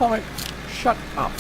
Comet, shut up.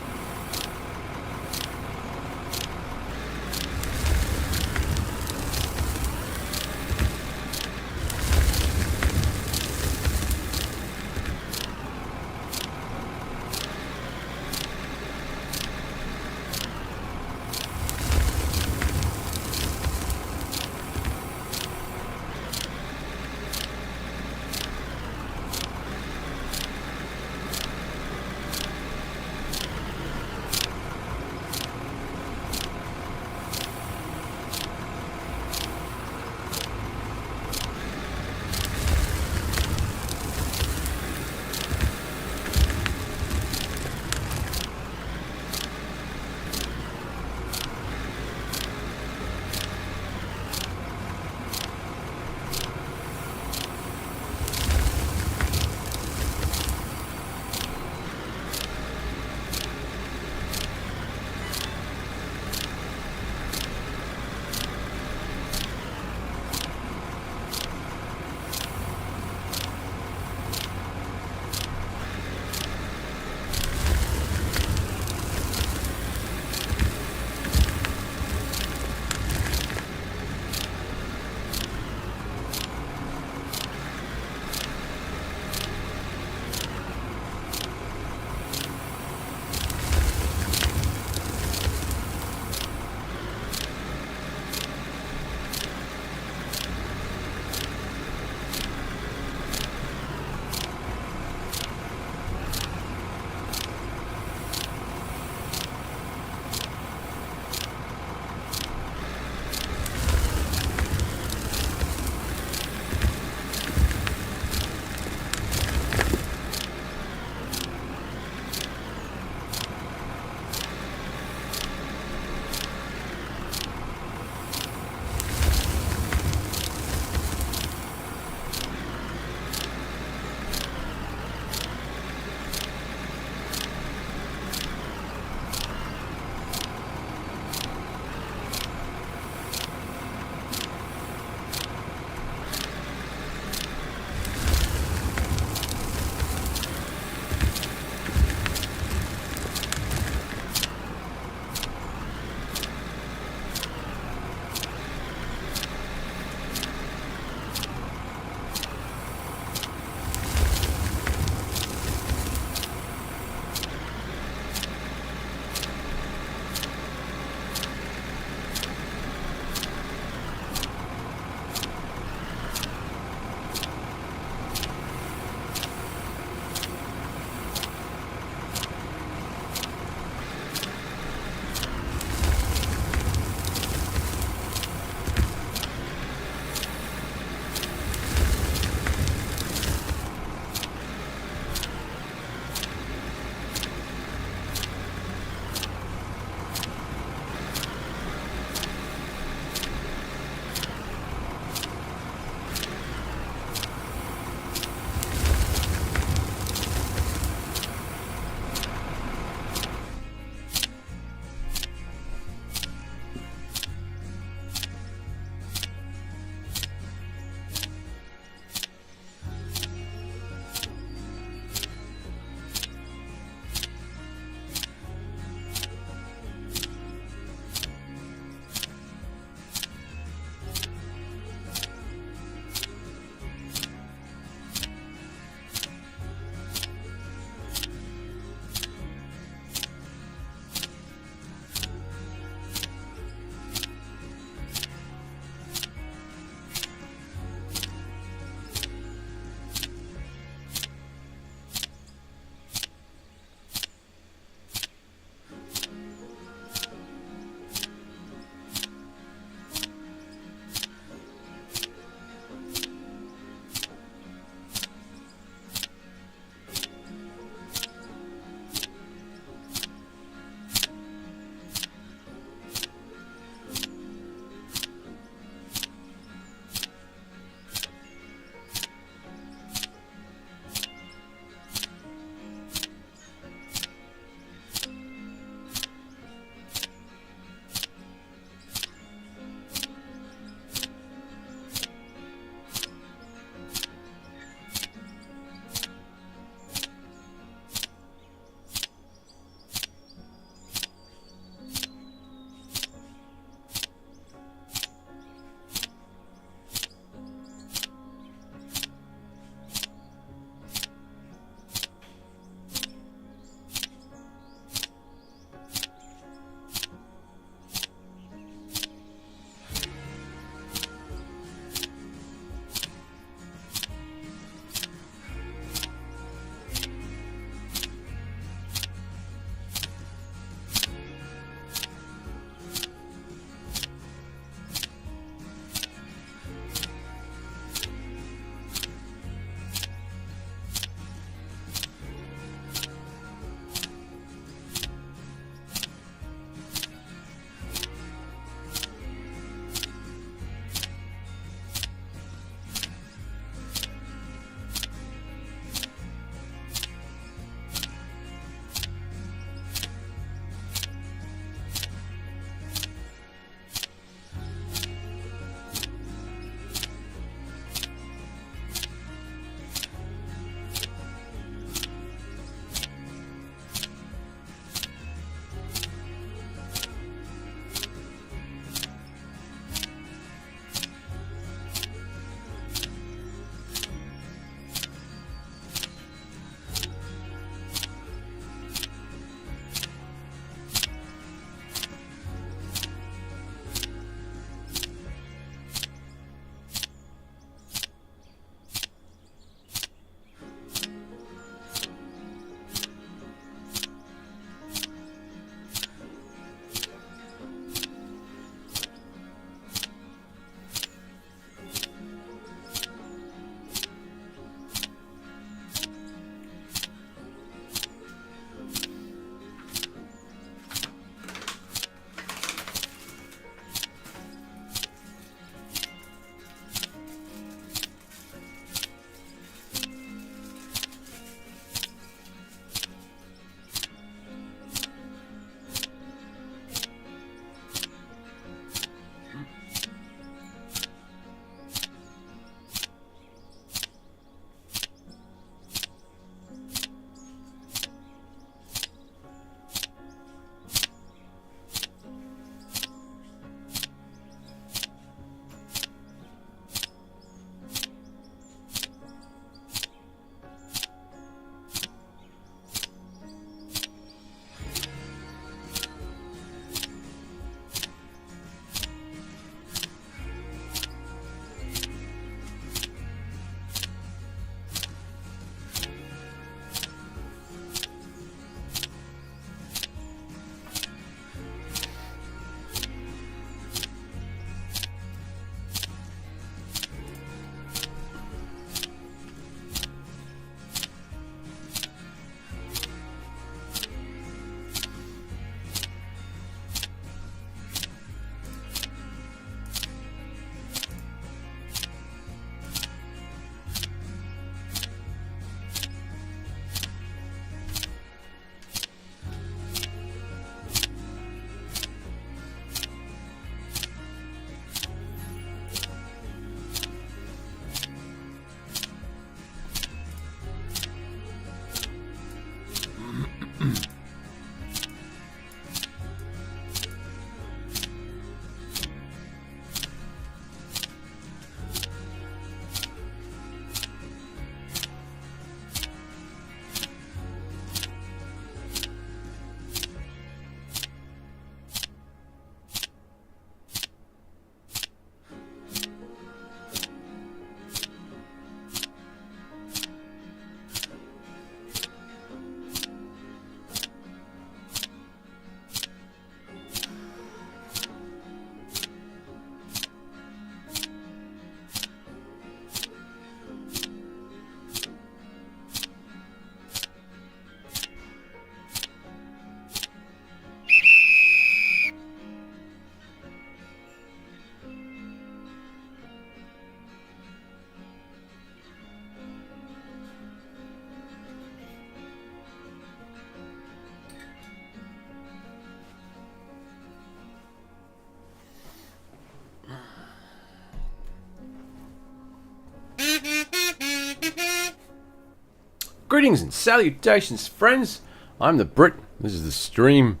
Greetings and salutations, friends. I'm the Brit. This is the stream.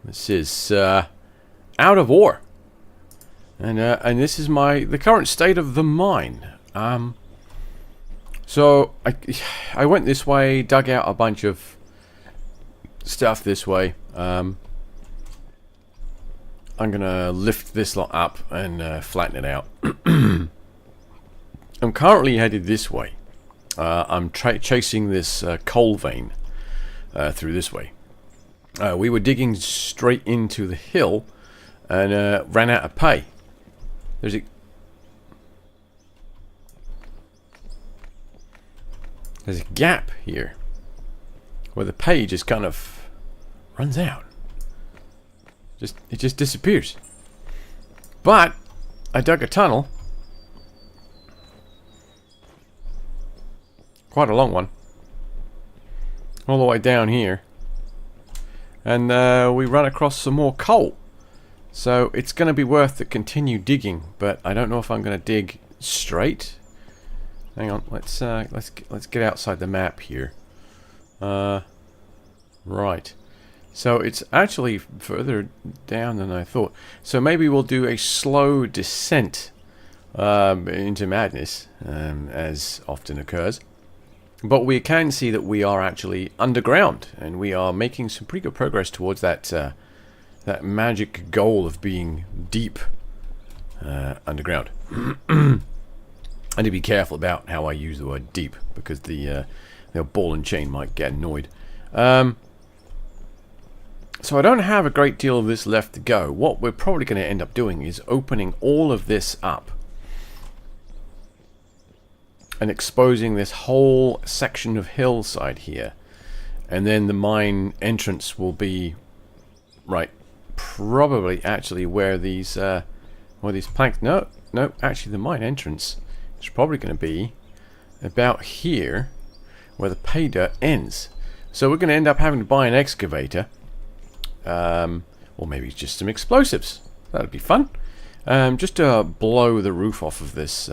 This is Out of War, and this is the current state of the mine. So I went this way, dug out a bunch of stuff this way. I'm gonna lift this lot up and flatten it out. I'm currently headed this way. I'm chasing this coal vein through this way. We were digging straight into the hill and ran out of pay. There's a gap here where the pay just kind of runs out. It just disappears. But I dug a tunnel. Quite a long one. All the way down here. And we run across some more coal. So it's going to be worth to continue digging, but I don't know if I'm going to dig straight. Hang on, let's get outside the map here. Right. So it's actually further down than I thought. So maybe we'll do a slow descent into madness, as often occurs. But we can see that we are actually underground, and we are making some pretty good progress towards that that magic goal of being deep underground. I need to be careful about how I use the word deep, because the ball and chain might get annoyed. So I don't have a great deal of this left to go. What we're probably going to end up doing is opening all of this up and exposing this whole section of hillside here, and then the mine entrance will be probably actually where these planks. No, actually the mine entrance is probably going to be about here, where the pay dirt ends. So we're going to end up having to buy an excavator, or maybe just some explosives. That'd be fun. Just to blow the roof off of this.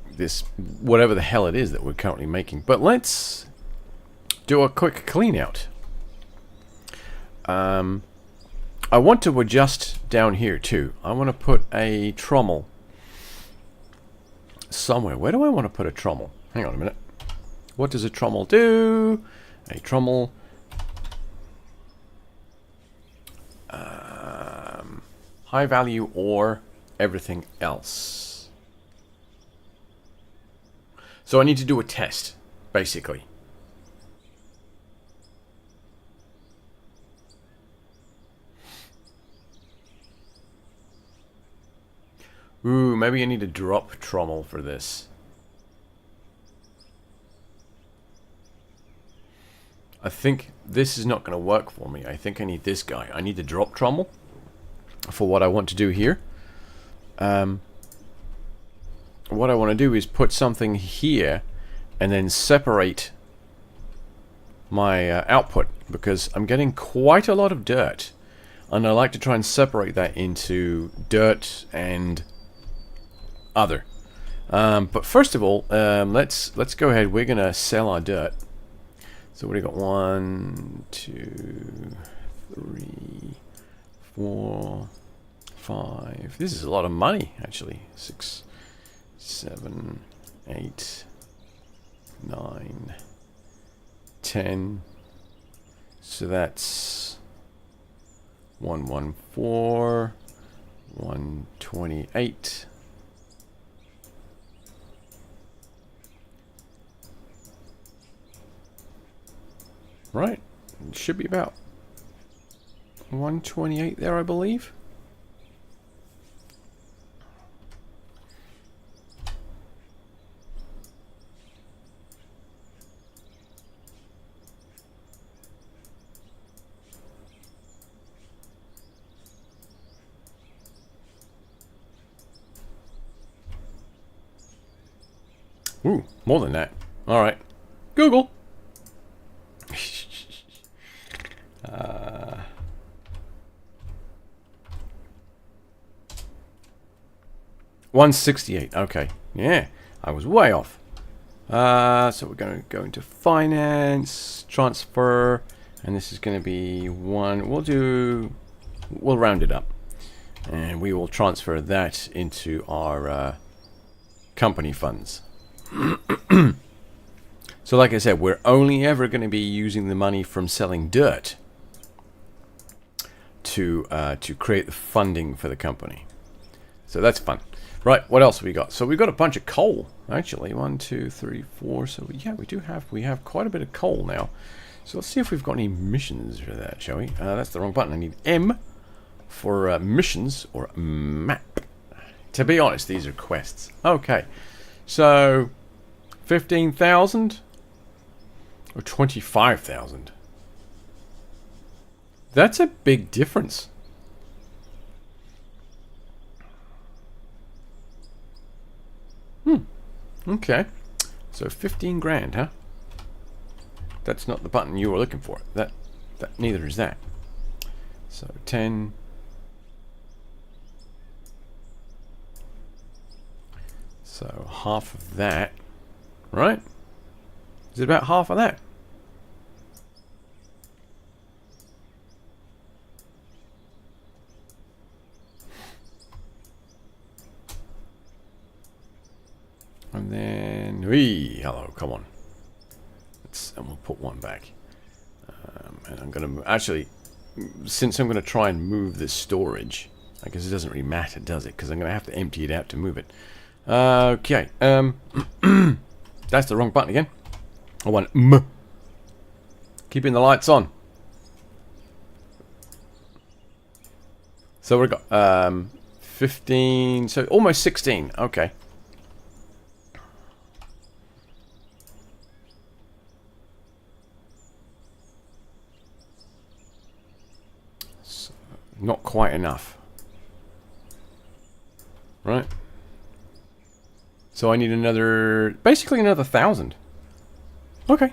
This whatever the hell it is that we're currently making. But let's do a quick clean out. I want to adjust down here too. I want to put a trommel somewhere. Where do I want to put a trommel? Hang on a minute. What does a trommel do? A trommel high value or everything else. So I need to do a test, basically. Ooh, maybe I need a drop trommel for this. I think this is not going to work for me. I think I need this guy. I need the drop trommel for what I want to do here. What I want to do is put something here and then separate my output, because I'm getting quite a lot of dirt, and I like to try and separate that into dirt and other. But first of all, let's go ahead. We're gonna sell our dirt. So what do we got? 1, 2, 3, 4, 5. This is a lot of money, actually. 6, 7, 8, 9, 10. So that's 114, 128. Right, it should be about 128 there, I believe. Ooh, more than that. Alright. Google. 168. Okay. Yeah, I was way off. So we're going to go into finance, transfer, and this is going to be one. We'll round it up, and we will transfer that into our company funds. So like I said, we're only ever going to be using the money from selling dirt to create the funding for the company. So that's fun. Right, what else have we got? So we've got a bunch of coal, actually. 1, 2, 3, 4. So yeah, we have quite a bit of coal now. So let's see if we've got any missions for that, shall we? That's the wrong button. I need M for missions or map. To be honest, these are quests. Okay, so 15,000 or 25,000. That's a big difference. Okay, so 15 grand, huh? That's not the button you were looking for. That neither is that. So 10. So half of that, right? Is it about half of that? And then, hello, come on. And we'll put one back. And I'm going to, actually, since I'm going to try and move this storage, I guess it doesn't really matter, does it? Because I'm going to have to empty it out to move it. Okay. That's the wrong button again. I want M. Keeping the lights on. So we've got 15, so almost 16. Okay. Not quite enough. Right. So I need another, basically another 1,000. Okay.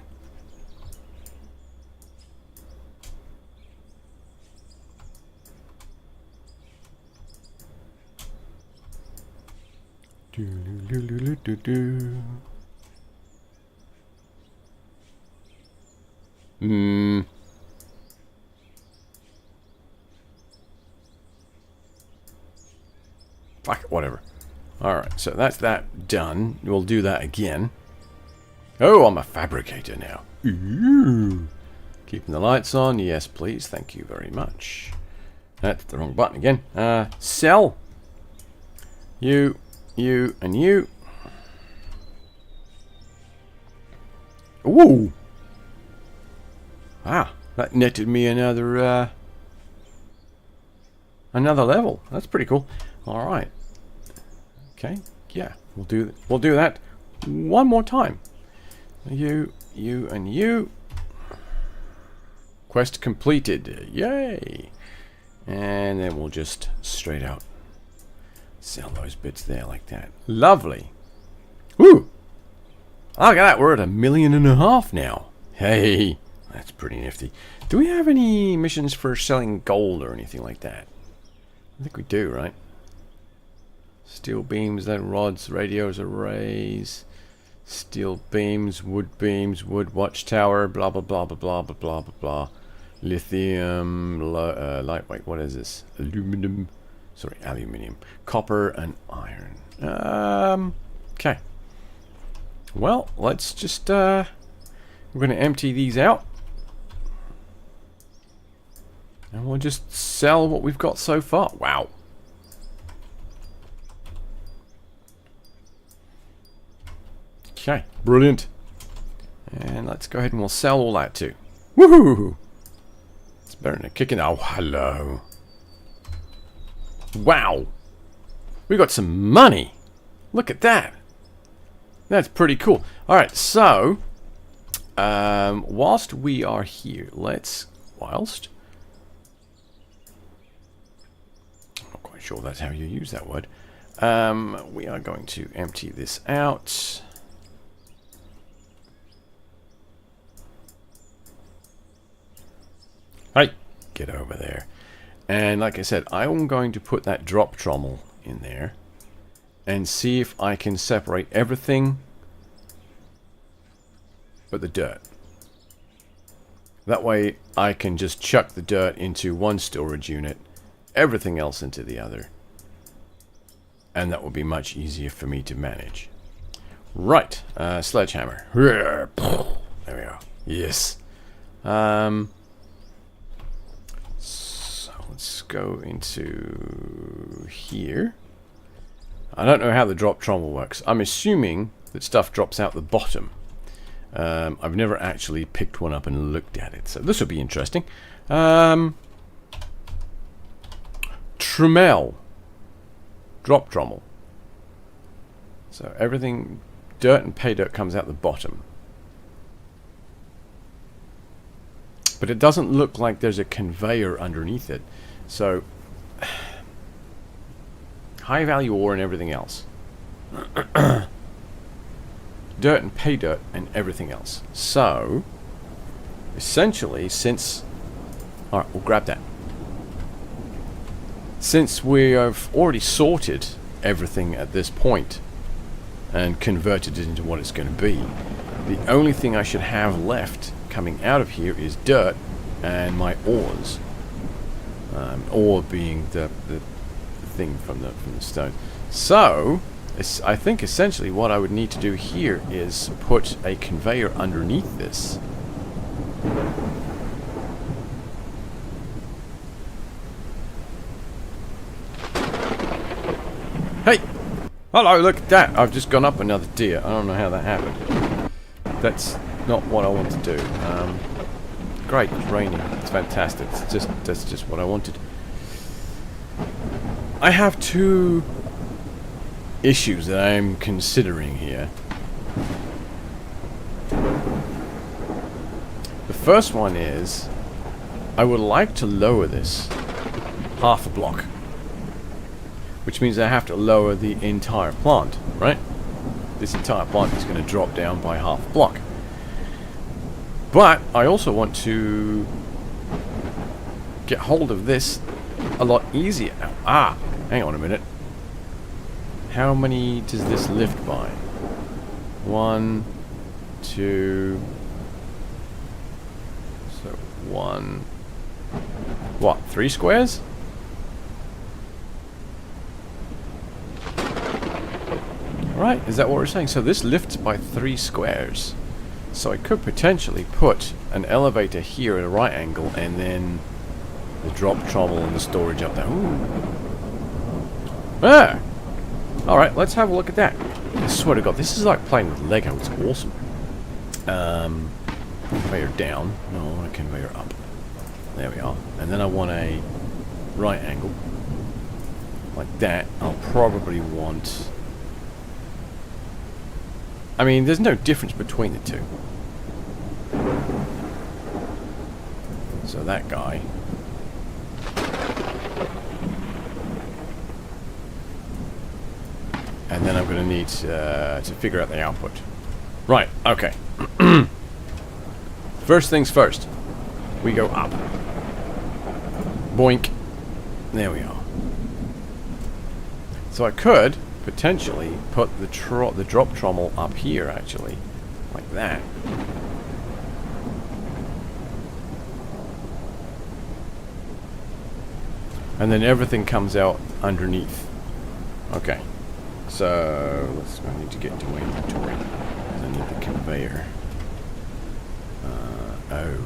Fuck it, whatever. Alright, so that's that done. We'll do that again. Oh, I'm a fabricator now. Ooh. Keeping the lights on. Yes, please. Thank you very much. That's the wrong button again. Sell. You, and you. Ooh. Ah, that netted me another level. That's pretty cool. All right. Okay. Yeah, we'll do that one more time. You, and you. Quest completed. Yay! And then we'll just straight out sell those bits there like that. Lovely. Woo! Look at that. We're at 1.5 million now. Hey, that's pretty nifty. Do we have any missions for selling gold or anything like that? I think we do, right? Steel beams, then rods, radios, arrays, steel beams, wood watchtower, blah blah blah blah blah blah blah blah blah. Lithium, lightweight. What is this? Aluminum. Sorry, aluminium, copper, and iron. Okay. Well, let's just we're going to empty these out, and we'll just sell what we've got so far. Wow. Okay, brilliant. And let's go ahead and we'll sell all that too. Woohoo! It's better than a kicking. Oh, hello. Wow. We got some money. Look at that. That's pretty cool. Alright, so whilst we are here, I'm not quite sure that's how you use that word. We are going to empty this out. Hey, get over there. And like I said, I'm going to put that drop trommel in there and see if I can separate everything but the dirt. That way I can just chuck the dirt into one storage unit, everything else into the other. And that will be much easier for me to manage. Right, sledgehammer. There we are. Yes. So let's go into here. I don't know how the drop trommel works. I'm assuming that stuff drops out the bottom. I've never actually picked one up and looked at it, so this will be interesting. Trommel. Drop trommel. So everything, dirt and pay dirt comes out the bottom. But it doesn't look like there's a conveyor underneath it. So, high value ore and everything else. Dirt and pay dirt and everything else. So, essentially, since... Alright, we'll grab that. Since we have already sorted everything at this point and converted it into what it's going to be, the only thing I should have left coming out of here is dirt and my ores. Ore being the thing from the stone. So, I think essentially what I would need to do here is put a conveyor underneath this. Hey! Hello, look at that! I've just gone up another tier. I don't know how that happened. That's not what I want to do. Great, it's raining. It's fantastic. That's just what I wanted. I have two issues that I'm considering here. The first one is I would like to lower this half a block, which means I have to lower the entire plant, right? This entire plant is going to drop down by half a block. But I also want to get hold of this a lot easier. Ah, hang on a minute. How many does this lift by? 1, 2. So 1. What? 3 squares? Right, is that what we're saying? So this lifts by 3 squares. So I could potentially put an elevator here at a right angle and then the drop trommel and the storage up there. Ooh. Ah! Alright, let's have a look at that. I swear to God, this is like playing with Lego. It's awesome. Conveyor down. No, I want a conveyor up. There we are. And then I want a right angle. Like that. I'll probably want... I mean, there's no difference between the two. So that guy... And then I'm going to need to figure out the output. Right, okay. First things first. We go up. Boink. There we are. So I could potentially put the drop trommel up here, actually. Like that. And then everything comes out underneath. Okay. So, I need to get into my inventory. I need the conveyor. Oh.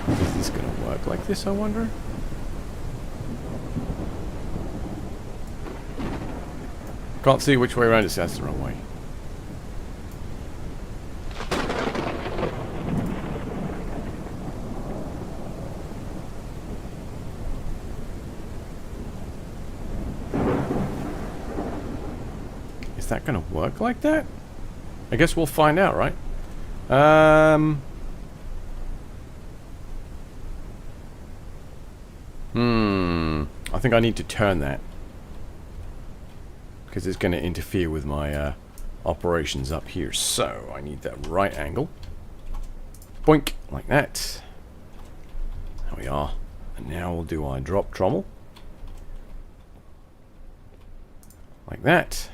Is this going to work like this, I wonder? Can't see which way around it. That's the wrong way. Is that going to work like that? I guess we'll find out, right? I think I need to turn that. Because it's going to interfere with my operations up here. So, I need that right angle. Boink! Like that. There we are. And now we'll do our drop trommel. Like that.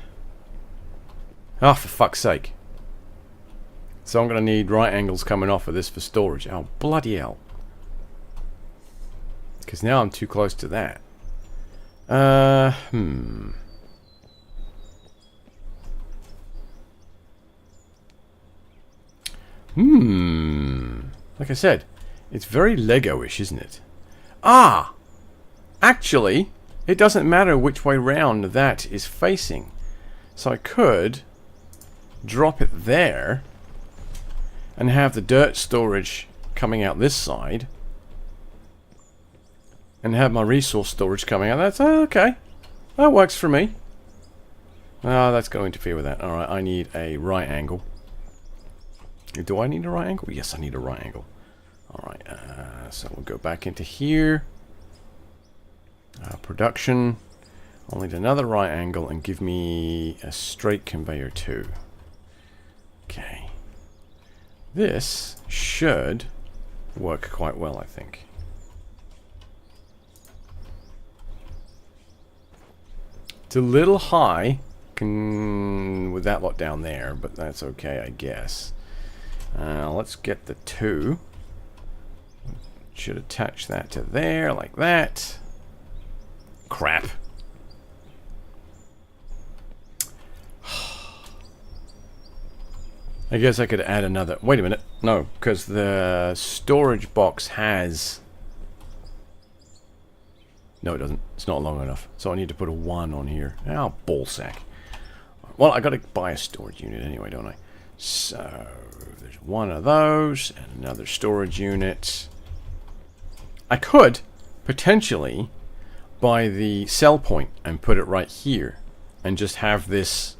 Oh, for fuck's sake. So I'm going to need right angles coming off of this for storage. Oh, bloody hell. Because now I'm too close to that. Like I said, it's very Lego-ish, isn't it? Ah! Actually, it doesn't matter which way round that is facing. So I could drop it there and have the dirt storage coming out this side and have my resource storage coming out. That's okay. That works for me. Oh, that's going to interfere with that. Alright, I need a right angle. Do I need a right angle? Yes, I need a right angle. Alright, so we'll go back into here. Production. I'll need another right angle and give me a straight conveyor too. Okay. This should work quite well, I think. It's a little high with that lot down there, but that's okay, I guess. Let's get the 2. Should attach that to there, like that. Crap. I guess I could add another... Wait a minute. No, because the storage box has... No, it doesn't. It's not long enough. So I need to put a 1 on here. Oh, ballsack. Well, I got to buy a storage unit anyway, don't I? So, there's one of those, and another storage unit. I could, potentially, buy the sell point and put it right here. And just have this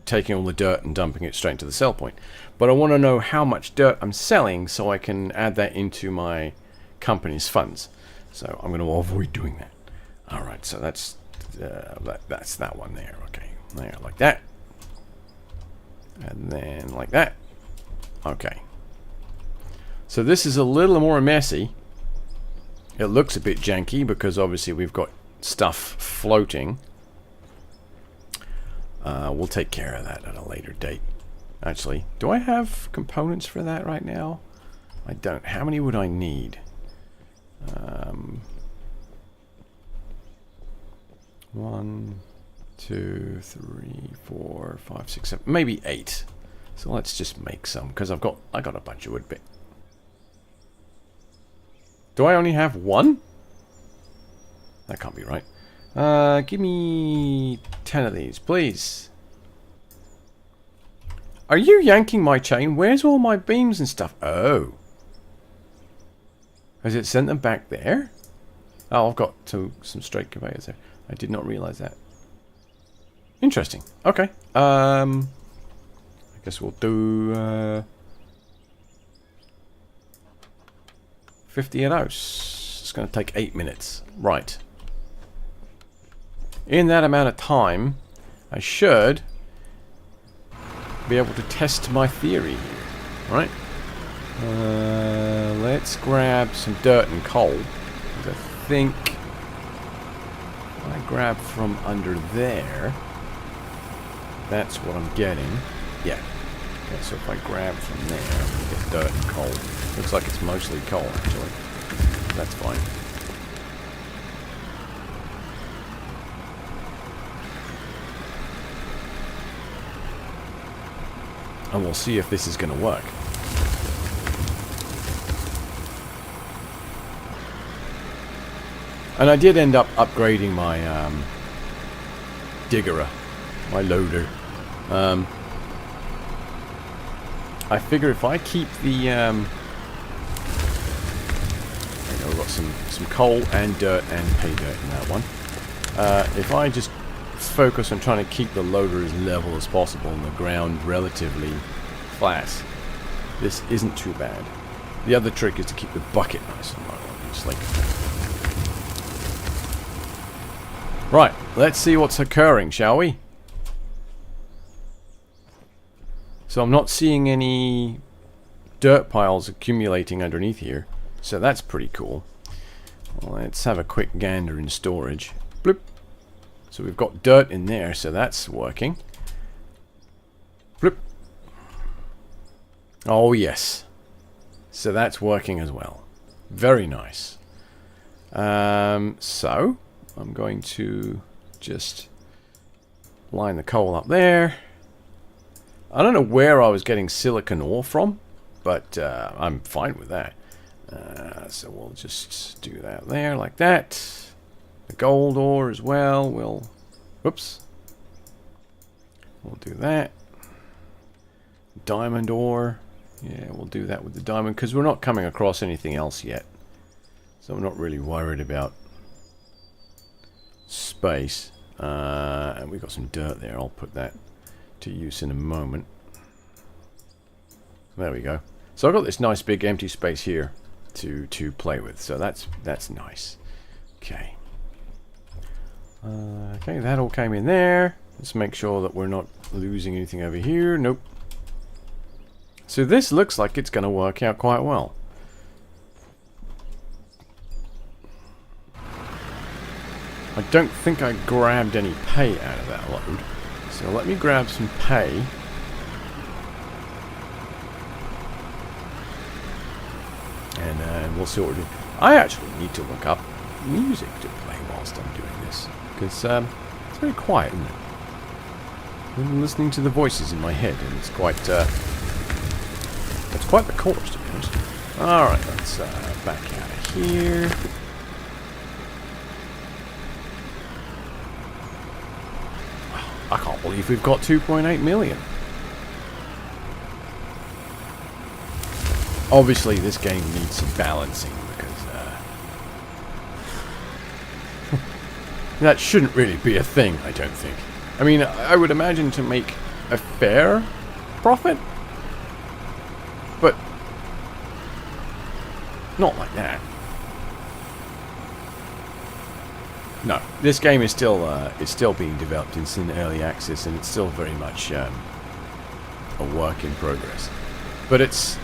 taking all the dirt and dumping it straight into the sell point. But I want to know how much dirt I'm selling so I can add that into my company's funds. So I'm going to avoid doing that. Alright, so that's that one there. Okay, there, like that. And then like that. Okay. So this is a little more messy. It looks a bit janky because obviously we've got stuff floating. We'll take care of that at a later date. Actually, do I have components for that right now? I don't. How many would I need? 1, 2, 3, 4, 5, 6, 7, maybe 8. So let's just make some because I got a bunch of wood bit. Do I only have 1? That can't be right. Give me 10 of these, please. Are you yanking my chain? Where's all my beams and stuff? Oh. Has it sent them back there? Oh, I've got some straight conveyors there. I did not realize that. Interesting. Okay. I guess we'll do 50 of those. It's going to take 8 minutes. Right. In that amount of time, I should be able to test my theory here. Right? Let's grab some dirt and coal. I think I grab from under there. That's what I'm getting. Yeah. Okay, so if I grab from there, I get dirt and coal. Looks like it's mostly coal, actually. That's fine. And we'll see if this is going to work. And I did end up upgrading my digger, my loader. I figure if I keep the we've got some coal and dirt and pay dirt in that one. If I just focus on trying to keep the loader as level as possible and the ground relatively flat, this isn't too bad. The other trick is to keep the bucket nice and low, obviously. Right, let's see what's occurring, shall we? So I'm not seeing any dirt piles accumulating underneath here, so that's pretty cool. Let's have a quick gander in storage. Bloop. So we've got dirt in there, so that's working. Oh, yes. So that's working as well. Very nice. So, I'm going to just line the coal up there. I don't know where I was getting silicon ore from, but I'm fine with that. So we'll just do that there, like that. The gold ore as well, whoops. We'll do that. Diamond ore. Yeah, we'll do that with the diamond, because we're not coming across anything else yet. So I'm not really worried about space. And we've got some dirt there. I'll put that to use in a moment. There we go. So I've got this nice big empty space here to play with. So that's nice. Okay. Okay, that all came in there. Let's make sure that we're not losing anything over here. Nope. So this looks like it's going to work out quite well. I don't think I grabbed any pay out of that load. So let me grab some pay. And we'll see what we do. I actually need to look up music to play whilst I'm doing this. Because it's very quiet, isn't it? I'm listening to the voices in my head, and it's quite the chorus, to be honest. Alright, let's back out of here. I can't believe we've got 2.8 million. Obviously, this game needs some balancing, because that shouldn't really be a thing, I don't think. I mean, I would imagine to make a fair profit, but not like that. No, this game is still being developed. It's in early access, and it's still very much a work in progress. But it's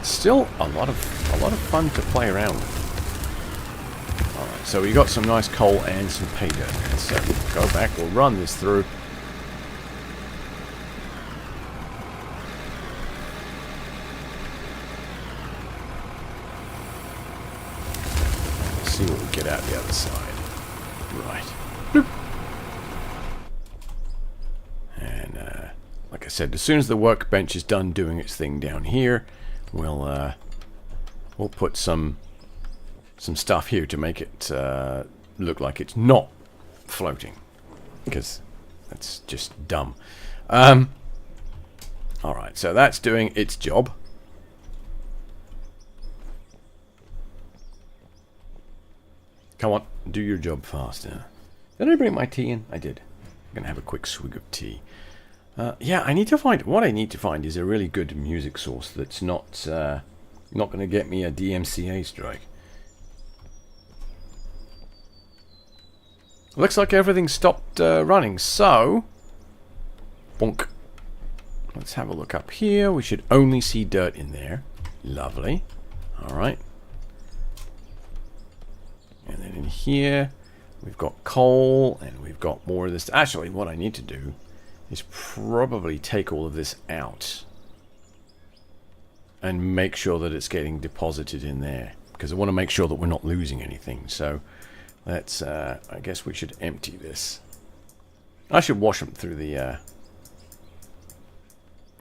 still a lot of fun to play around with. All right, so we got some nice coal and some pay dirt. So go back. We'll run this through. See what we get out the other side. Right. Bloop. And like I said, as soon as the workbench is done doing its thing down here, we'll put some stuff here to make it look like it's not floating, because that's just dumb. All right, so that's doing its job. Come on, do your job faster. Did I bring my tea in? I did. I'm gonna have a quick swig of tea. Yeah, I need to find. What I need to find is a really good music source that's not going to get me a DMCA strike. Looks like everything stopped running. So, bonk. Let's have a look up here. We should only see dirt in there. Lovely. All right. And then in here, we've got coal, and we've got more of this. Actually, what I need to do is probably take all of this out and make sure that it's getting deposited in there, because I want to make sure that we're not losing anything. So let's, I guess we should empty this. I should wash them through the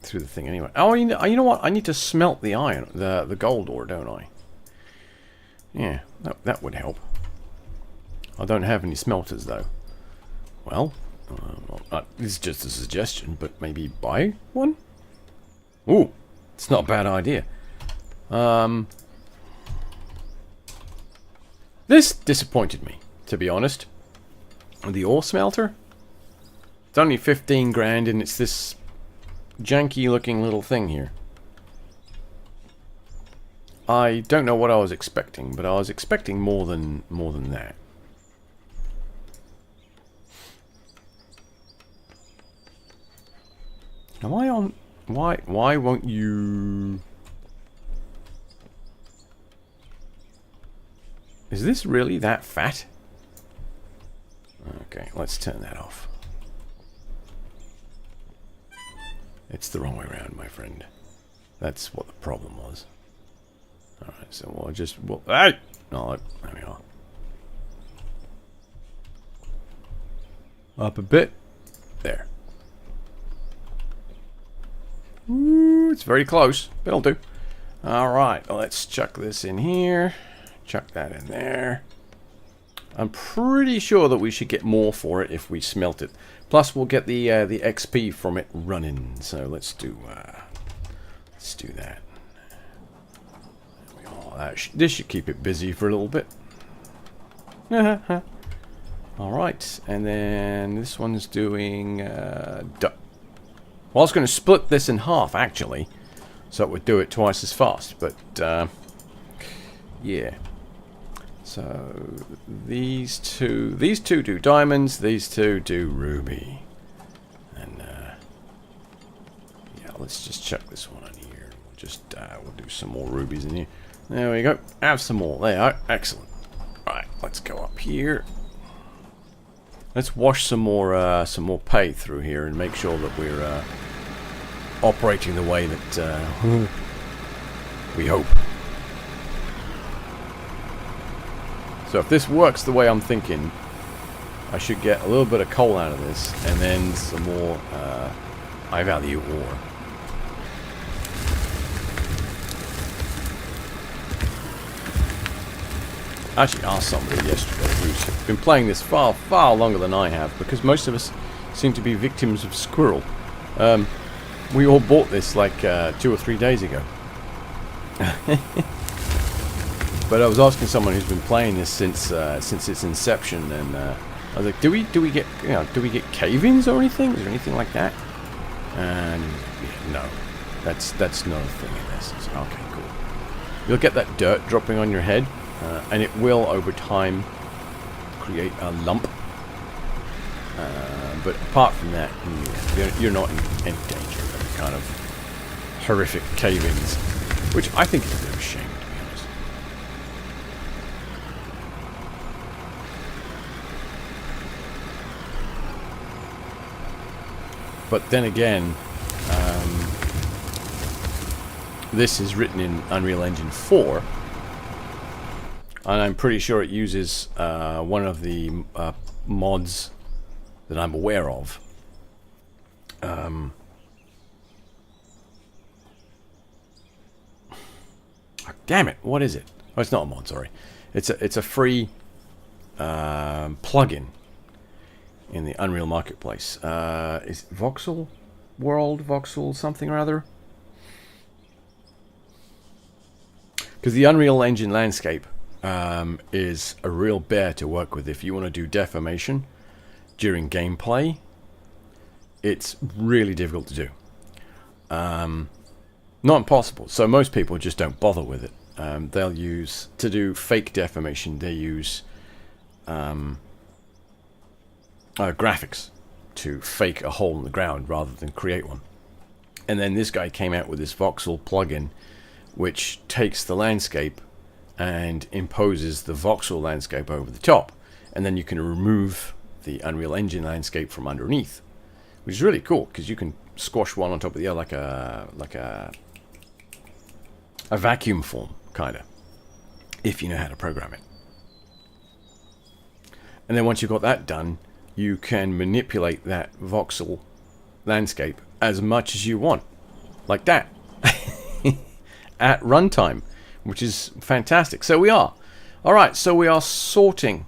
thing anyway. Oh, you know what? I need to smelt the iron, the gold ore, don't I? Yeah, that would help. I don't have any smelters, though. Well, this is just a suggestion, but maybe buy one? Ooh, it's not a bad idea. This disappointed me, to be honest. The ore smelter? It's only 15 grand, and it's this janky-looking little thing here. I don't know what I was expecting, but I was expecting more than that. Am I on? Why won't you? Is this really that fat? Okay, let's turn that off. It's the wrong way around, my friend. That's what the problem was. Alright, so we'll just... hey! Oh, there we are. Up a bit. There. Ooh, it's very close. But it'll do. Alright, well, let's chuck this in here. Chuck that in there. I'm pretty sure that we should get more for it if we smelt it. Plus, we'll get the XP from it running. So let's do that. This should keep it busy for a little bit. Alright, and then this one's doing... well, I was going to split this in half, actually. So it would do it twice as fast, but... yeah. So, these two do diamonds, these two do ruby. And, yeah, let's just chuck this one on here. We'll do some more rubies in here. There we go. Have some more. There you are. Excellent. Right, let's go up here. Let's wash some more pay through here and make sure that we're operating the way that we hope. So if this works the way I'm thinking, I should get a little bit of coal out of this and then some more high value ore. I actually asked somebody yesterday who's been playing this far, far longer than I have, because most of us seem to be victims of squirrel. We all bought this like 2 or 3 days ago. But I was asking someone who's been playing this since its inception, and I was like, do we get cave-ins or anything? Is there anything like that? And yeah, no, that's not a thing in this. So, okay, cool. You'll get that dirt dropping on your head. And it will, over time, create a lump. But apart from that, you're not in any danger of any kind of horrific cave-ins, which I think is a bit of a shame, to be honest. But then again, this is written in Unreal Engine 4. And I'm pretty sure it uses one of the mods that I'm aware of. Oh, damn it! What is it? Oh, it's not a mod. Sorry, it's a free plugin in the Unreal Marketplace. Is it Voxel World, Voxel something or other? Because the Unreal Engine landscape is a real bear to work with if you want to do deformation during gameplay. It's really difficult to do. Not impossible. So most people just don't bother with it. They'll use, to do fake deformation, they use graphics to fake a hole in the ground rather than create one. And then this guy came out with this voxel plugin which takes the landscape and imposes the voxel landscape over the top, and then you can remove the Unreal Engine landscape from underneath, which is really cool because you can squash one on top of the other like a vacuum form, kind of, if you know how to program it. And then once you've got that done, you can manipulate that voxel landscape as much as you want, like that, at runtime, which is fantastic. So we are. Alright, so we are sorting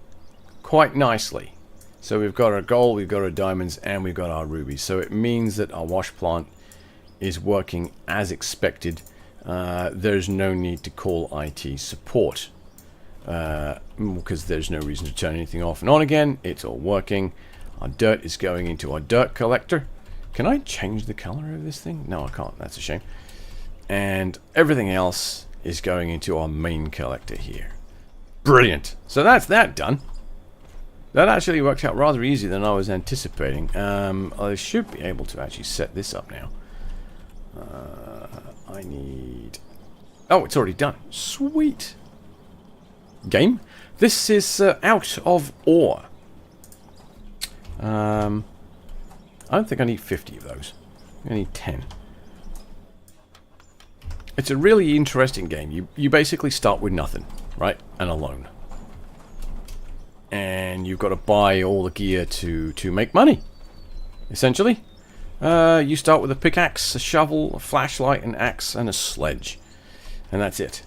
quite nicely. So we've got our gold, we've got our diamonds, and we've got our rubies. So it means that our wash plant is working as expected. There's no need to call IT support, because there's no reason to turn anything off and on again. It's all working. Our dirt is going into our dirt collector. Can I change the color of this thing? No, I can't. That's a shame. And everything else is going into our main collector here. Brilliant. So that's that done. That actually worked out rather easier than I was anticipating. I should be able to actually set this up now. I need... Oh, it's already done. Sweet. Game. This is out of ore. I don't think I need 50 of those. I need 10. It's a really interesting game. You basically start with nothing, right? And alone. And you've got to buy all the gear to make money, essentially. You start with a pickaxe, a shovel, a flashlight, an axe, and a sledge. And that's it.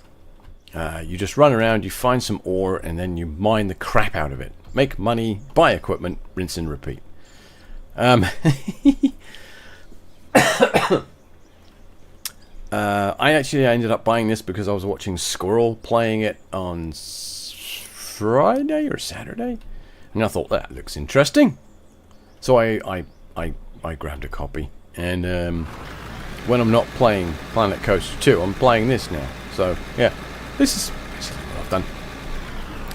You just run around, you find some ore, and then you mine the crap out of it. Make money, buy equipment, rinse and repeat. I ended up buying this because I was watching Squirrel playing it on Friday or Saturday, and I thought that looks interesting. So I grabbed a copy, and when I'm not playing Planet Coaster 2, I'm playing this now. So yeah, this is basically what I've done.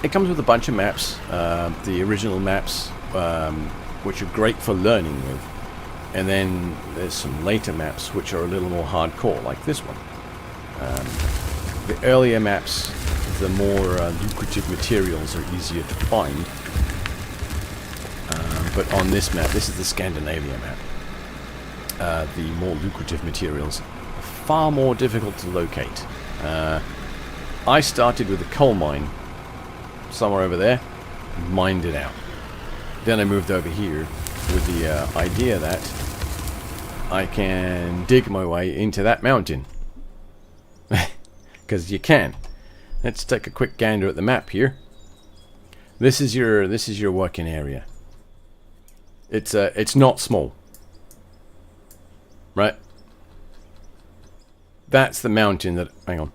It comes with a bunch of maps, the original maps, which are great for learning with. And then there's some later maps which are a little more hardcore, like this one. The earlier maps, the more lucrative materials are easier to find. But on this map, this is the Scandinavia map, the more lucrative materials are far more difficult to locate. I started with a coal mine somewhere over there, mined it out. Then I moved over here with the idea that I can dig my way into that mountain. Because you can. Let's take a quick gander at the map here. This is your working area. It's not small. Right? That's the mountain that... Hang on.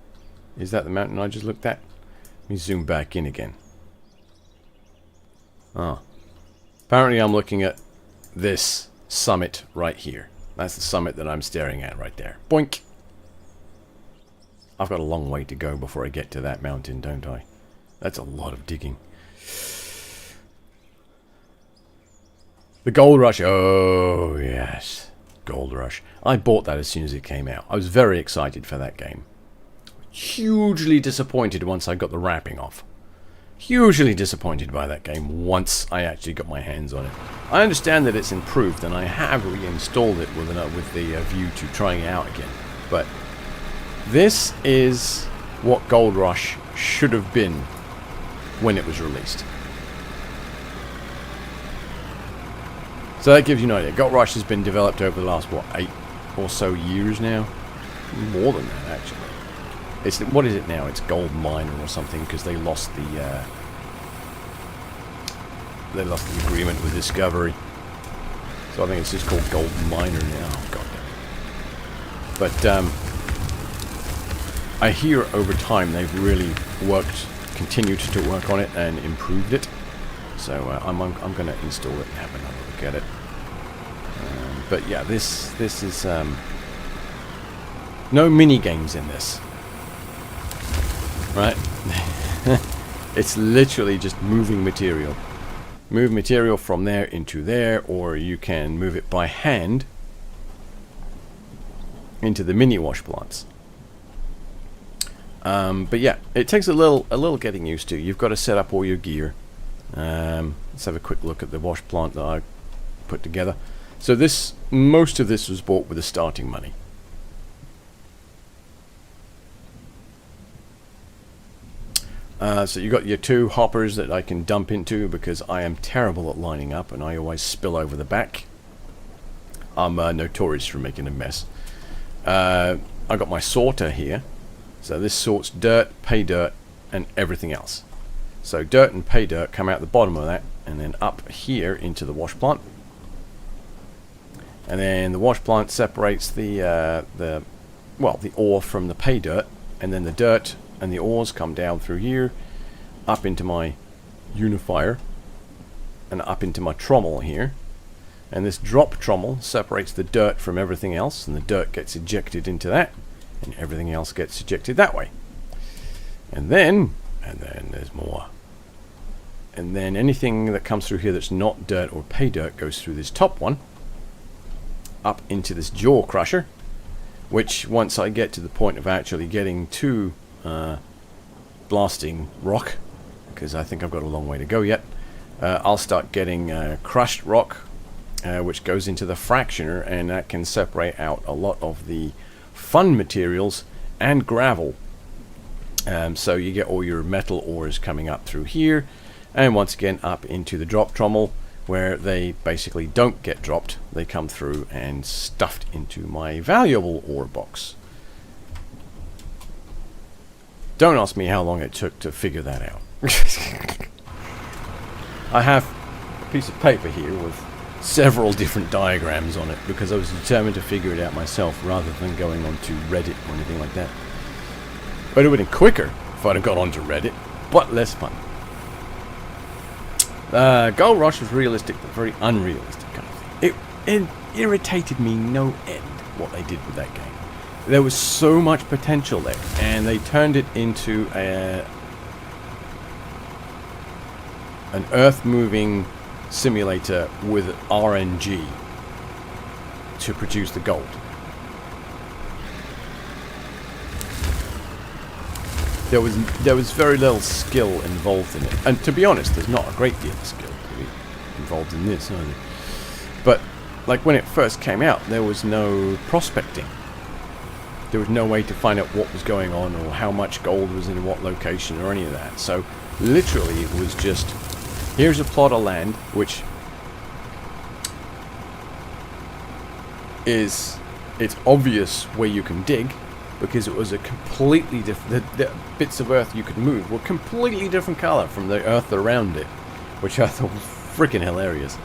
Is that the mountain I just looked at? Let me zoom back in again. Ah. Apparently I'm looking at this summit right here. That's the summit that I'm staring at right there. Boink! I've got a long way to go before I get to that mountain, don't I? That's a lot of digging. The Gold Rush. Oh, yes. Gold Rush. I bought that as soon as it came out. I was very excited for that game. Hugely disappointed once I got the wrapping off. Hugely disappointed by that game once I actually got my hands on it. I understand that it's improved, and I have reinstalled it with the view to trying it out again. But this is what Gold Rush should have been when it was released. So that gives you an idea. Gold Rush has been developed over the last, what, 8 or so years now? More than that, actually. What is it now? It's Gold Miner or something, because they lost the agreement with Discovery. So I think it's just called Gold Miner now. Oh, God damn it. But I hear over time they've really continued to work on it and improved it. So I'm going to install it and have another look at it. But yeah, this is no mini games in this. Right? It's literally just moving material. Move material from there into there, or you can move it by hand into the mini wash plants. But yeah, it takes a little getting used to. You've got to set up all your gear. Let's have a quick look at the wash plant that I put together. So most of this was bought with the starting money. So you got your 2 hoppers that I can dump into because I am terrible at lining up and I always spill over the back. I'm notorious for making a mess. I got my sorter here. So this sorts dirt, pay dirt, and everything else. So dirt and pay dirt come out the bottom of that and then up here into the wash plant. And then the wash plant separates the ore from the pay dirt, and then the dirt and the ores come down through here, up into my unifier, and up into my trommel here. And this drop trommel separates the dirt from everything else, and the dirt gets ejected into that, and everything else gets ejected that way. And then there's more. And then anything that comes through here that's not dirt or pay dirt goes through this top one, up into this jaw crusher, which once I get to the point of actually getting to blasting rock, because I think I've got a long way to go yet, I'll start getting crushed rock, which goes into the fractioner, and that can separate out a lot of the fun materials and gravel. So you get all your metal ores coming up through here, and once again up into the drop trommel, where they basically don't get dropped. They come through and stuffed into my valuable ore box. Don't ask me how long it took to figure that out. I have a piece of paper here with several different diagrams on it because I was determined to figure it out myself rather than going onto Reddit or anything like that. But it would have been quicker if I'd have got onto Reddit, but less fun. Gold Rush was realistic, but very unrealistic kind of thing. It irritated me no end what they did with that game. There was so much potential there, and they turned it into an earth-moving simulator with RNG to produce the gold. There was very little skill involved in it, and to be honest, there's not a great deal of skill involved in this either. But like when it first came out, there was no prospecting. There was no way to find out what was going on or how much gold was in what location or any of that. So literally, it was just here's a plot of land which it's obvious where you can dig. Because it was a completely different... The bits of earth you could move were completely different colour from the earth around it. Which I thought was freaking hilarious.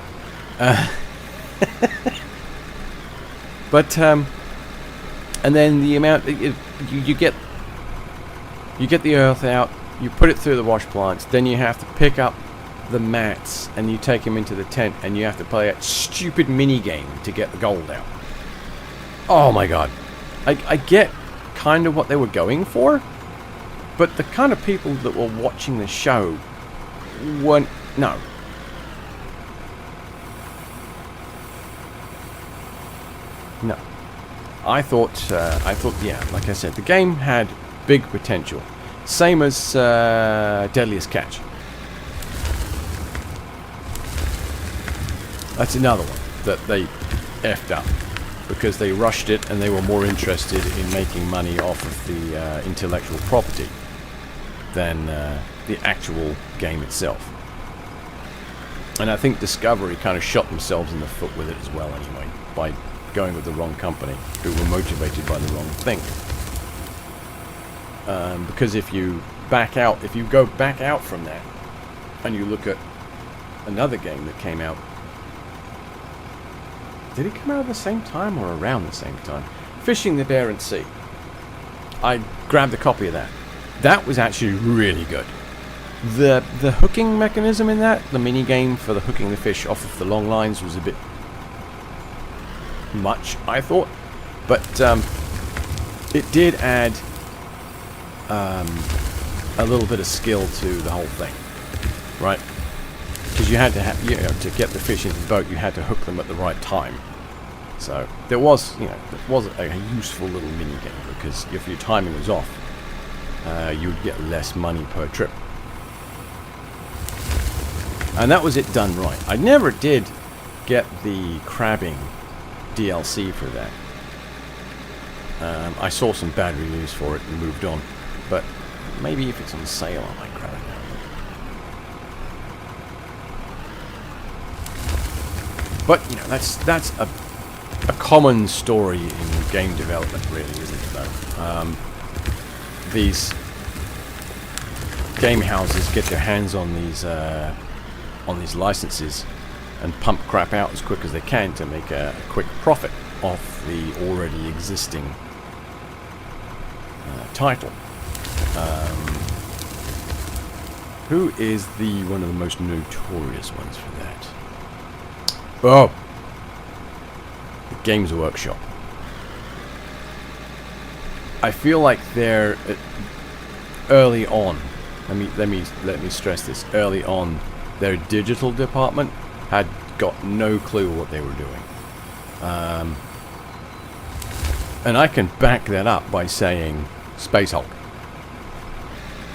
But, and then the amount... You get the earth out, you put it through the wash plants, then you have to pick up the mats, and you take them into the tent, and you have to play that stupid mini-game to get the gold out. Oh my god. I get... kind of what they were going for, but the kind of people that were watching the show weren't. No. I thought, yeah, like I said, the game had big potential, same as Deadliest Catch. That's another one that they effed up. Because they rushed it and they were more interested in making money off of the intellectual property than the actual game itself. And I think Discovery kind of shot themselves in the foot with it as well anyway, by going with the wrong company, who were motivated by the wrong thing. Because if you go back out from that, and you look at another game that came out. Did it come out at the same time or around the same time? Fishing the Barents Sea. I grabbed a copy of that. That was actually really good. The hooking mechanism in that, the mini game for the hooking the fish off of the long lines, was a bit much, I thought. But it did add a little bit of skill to the whole thing, right? Because you had to have, to get the fish into the boat, you had to hook them at the right time. So there was, a useful little mini game, because if your timing was off, you would get less money per trip. And that was it done right. I never did get the crabbing DLC for that. I saw some bad reviews for it and moved on. But maybe if it's on sale, I might grab it now. But that's a common story in game development, really, isn't it? Though these game houses get their hands on these licenses and pump crap out as quick as they can to make a quick profit off the already existing title. Who is one of the most notorious ones for that? Oh, the Games Workshop. I feel like they're early on. Let me stress this. Early on, their digital department had got no clue what they were doing, and I can back that up by saying Space Hulk.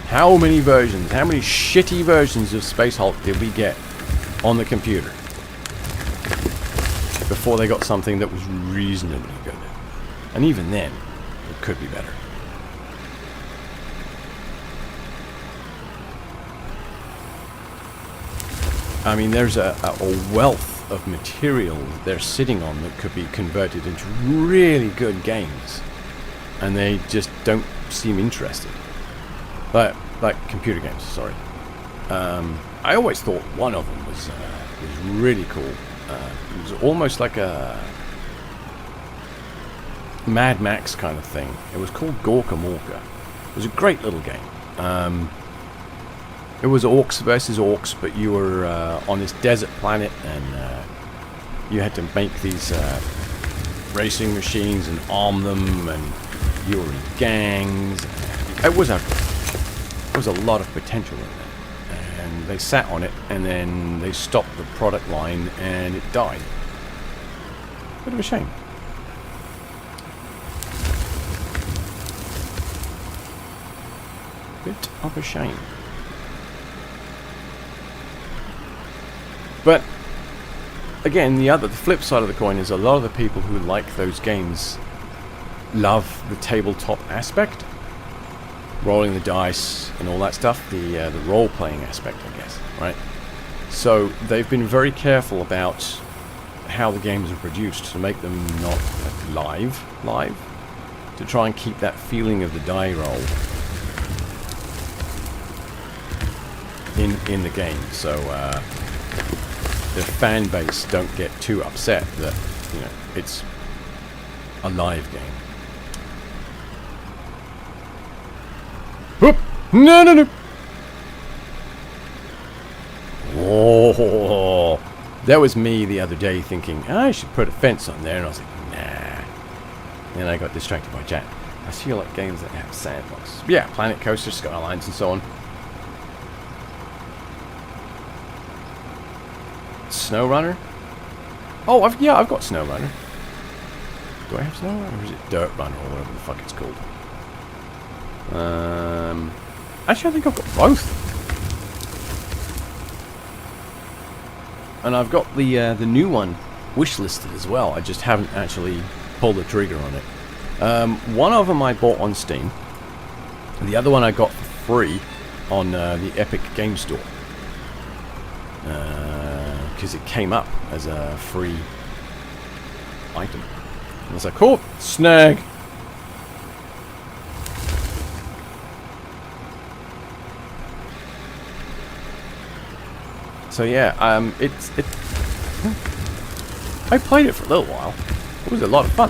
How many shitty versions of Space Hulk did we get on the computer before they got something that was reasonably good? And even then, it could be better. I mean, there's a wealth of material they're sitting on that could be converted into really good games, and they just don't seem interested. But like computer games, sorry. I always thought one of them was really cool. It was almost like a Mad Max kind of thing. It was called Gorka Morka. It was a great little game. It was orcs versus orcs, but you were on this desert planet, and you had to make these racing machines and arm them, and you were in gangs. It was a lot of potential in it. And they sat on it, and then they stopped the product line, and it died. Bit of a shame. Bit of a shame. But again, the flip side of the coin is a lot of the people who like those games love the tabletop aspect, rolling the dice and all that stuff, the role-playing aspect, I guess, right? So they've been very careful about how the games are produced to make them not live, to try and keep that feeling of the die roll in the game, so the fan base don't get too upset that, you know, it's a live game. Whoop! No! Oh, that was me the other day thinking, I should put a fence on there, and I was like, nah. And I got distracted by chat. I feel like games that have sandbox. Yeah, Planet Coaster, Skylines, and so on. SnowRunner? Oh, I've got SnowRunner. Do I have SnowRunner, or is it Dirt Runner, or whatever the fuck it's called? Actually, I think I've got both. And I've got the new one wishlisted as well. I just haven't actually pulled the trigger on it. One of them I bought on Steam. The other one I got for free on the Epic Game Store. Because it came up as a free item. And I was like, cool, snag. So yeah, I played it for a little while. It was a lot of fun.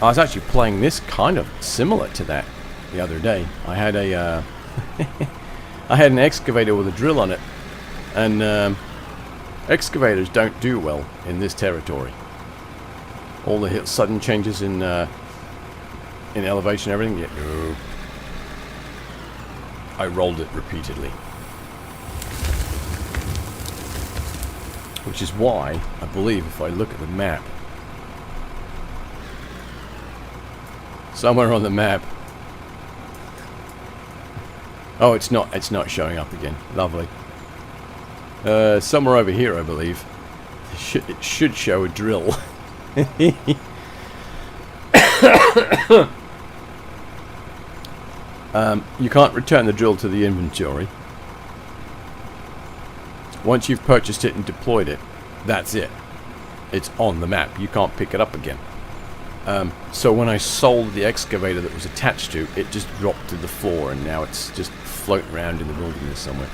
I was actually playing this kind of similar to that the other day. I had a I had an excavator with a drill on it, and excavators don't do well in this territory. All the sudden changes in elevation and everything. Yeah, no. I rolled it repeatedly. Which is why, I believe, if I look at the map, somewhere on the map, oh, it's not showing up again. Lovely. Somewhere over here, I believe, it should show a drill. You can't return the drill to the inventory. Once you've purchased it and deployed it, that's it. It's on the map. You can't pick it up again. So when I sold the excavator that was attached to, it just dropped to the floor, and now it's just floating around in the wilderness somewhere.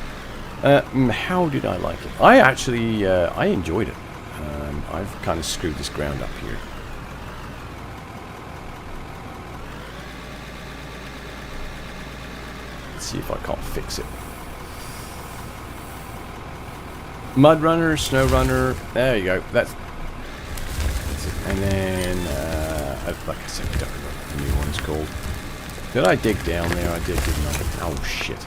How did I like it? I actually, I enjoyed it. I've kind of screwed this ground up here. Let's see if I can't fix it. Mud Runner, Snow Runner, there you go. That's it. And then, like I said, I don't know what the new one's called. Did I dig down there? I did, didn't I? Oh, shit.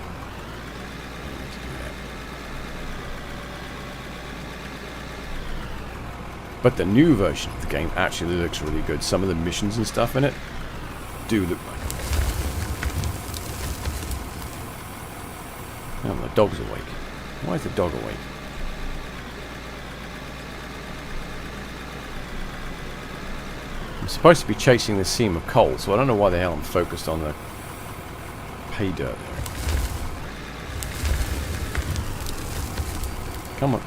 But the new version of the game actually looks really good. Some of the missions and stuff in it do look like it. Oh, the dog's awake. Why is the dog awake? I'm supposed to be chasing this seam of coal, so I don't know why the hell I'm focused on the pay dirt there. Come on.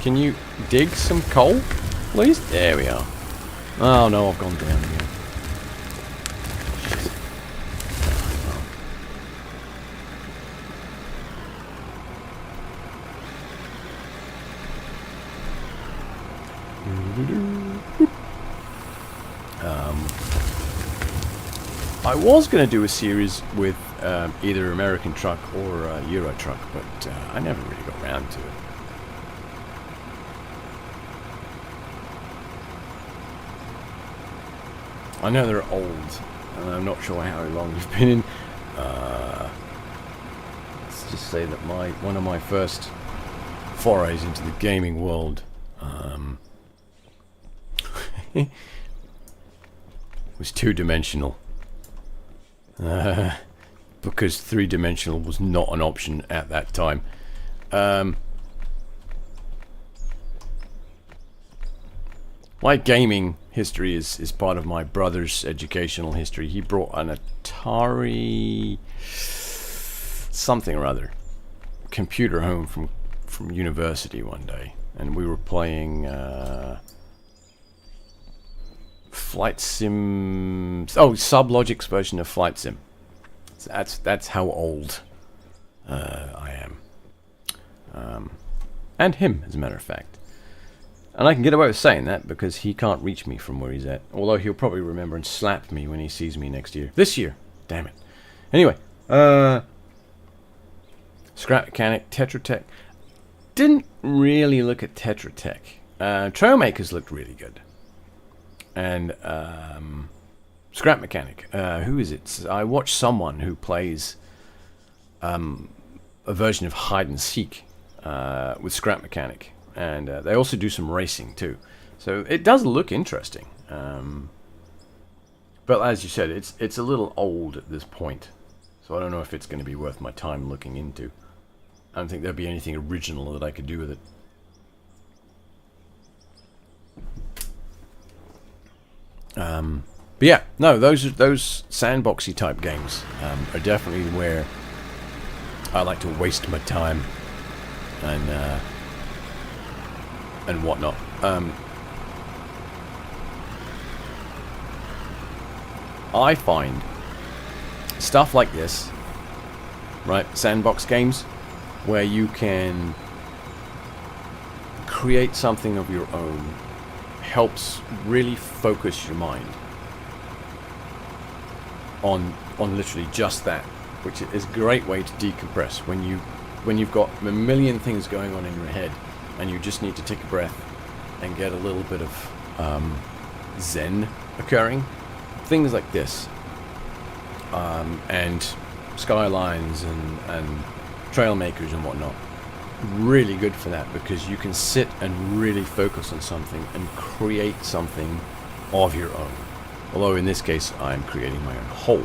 Can you dig some coal, please? There we are. Oh no, I've gone down again. Shit. I was going to do a series with either American Truck or Euro Truck, but I never really got around to it. I know they're old, and I'm not sure how long you've been in. Let's just say that one of my first forays into the gaming world was two-dimensional. Because three-dimensional was not an option at that time. My gaming history is part of my brother's educational history. He brought an Atari something or other computer home from university one day, and we were playing Flight Sim. Oh, Sublogic's version of Flight Sim. That's how old I am, and him, as a matter of fact. And I can get away with saying that because he can't reach me from where he's at. Although he'll probably remember and slap me when he sees me next year. This year! Damn it. Anyway, Scrap Mechanic, Tetra Tech. Didn't really look at Tetra Tech. Trailmakers looked really good. And Scrap Mechanic. Who is it? I watched someone who plays a version of Hide and Seek with Scrap Mechanic. And they also do some racing too. So it does look interesting. But as you said, it's a little old at this point. So I don't know if it's going to be worth my time looking into. I don't think there'd be anything original that I could do with it. But yeah, no, those sandboxy type games are definitely where I like to waste my time and whatnot. I find stuff like this, right, sandbox games, where you can create something of your own, helps really focus your mind on literally just that, which is a great way to decompress when you've got a million things going on in your head and you just need to take a breath and get a little bit of zen occurring. Things like this, and Skylines and Trailmakers and whatnot, really good for that, because you can sit and really focus on something and create something of your own. Although in this case, I'm creating my own whole.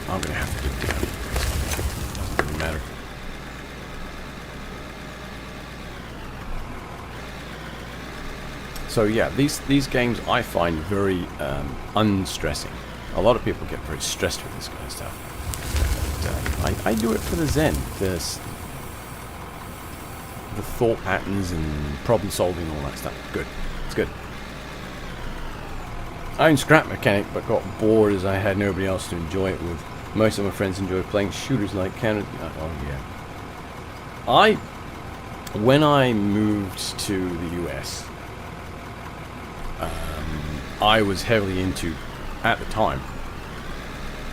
I'm gonna have to dig down. Doesn't really matter. So yeah, these games I find very unstressing. A lot of people get very stressed with this kind of stuff. But, I do it for the zen, the thought patterns and problem solving and all that stuff. Good, it's good. I own Scrap Mechanic, but got bored as I had nobody else to enjoy it with. Most of my friends enjoy playing shooters like Counter. Oh yeah. When I moved to the US, I was heavily into, at the time,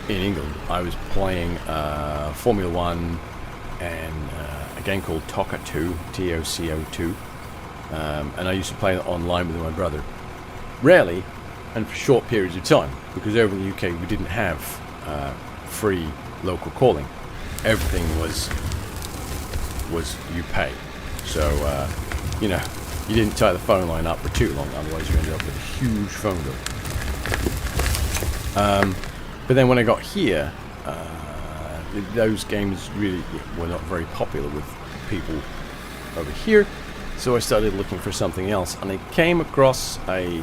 in England, I was playing Formula 1 and a game called TOCA 2, T-O-C-O 2, and I used to play it online with my brother. Rarely, and for short periods of time, because over in the UK we didn't have free local calling. Everything was you pay. So, you know, you didn't tie the phone line up for too long, otherwise you ended up with a huge phone bill. But then when I got here, those games really were not very popular with people over here, So I started looking for something else, and I came across a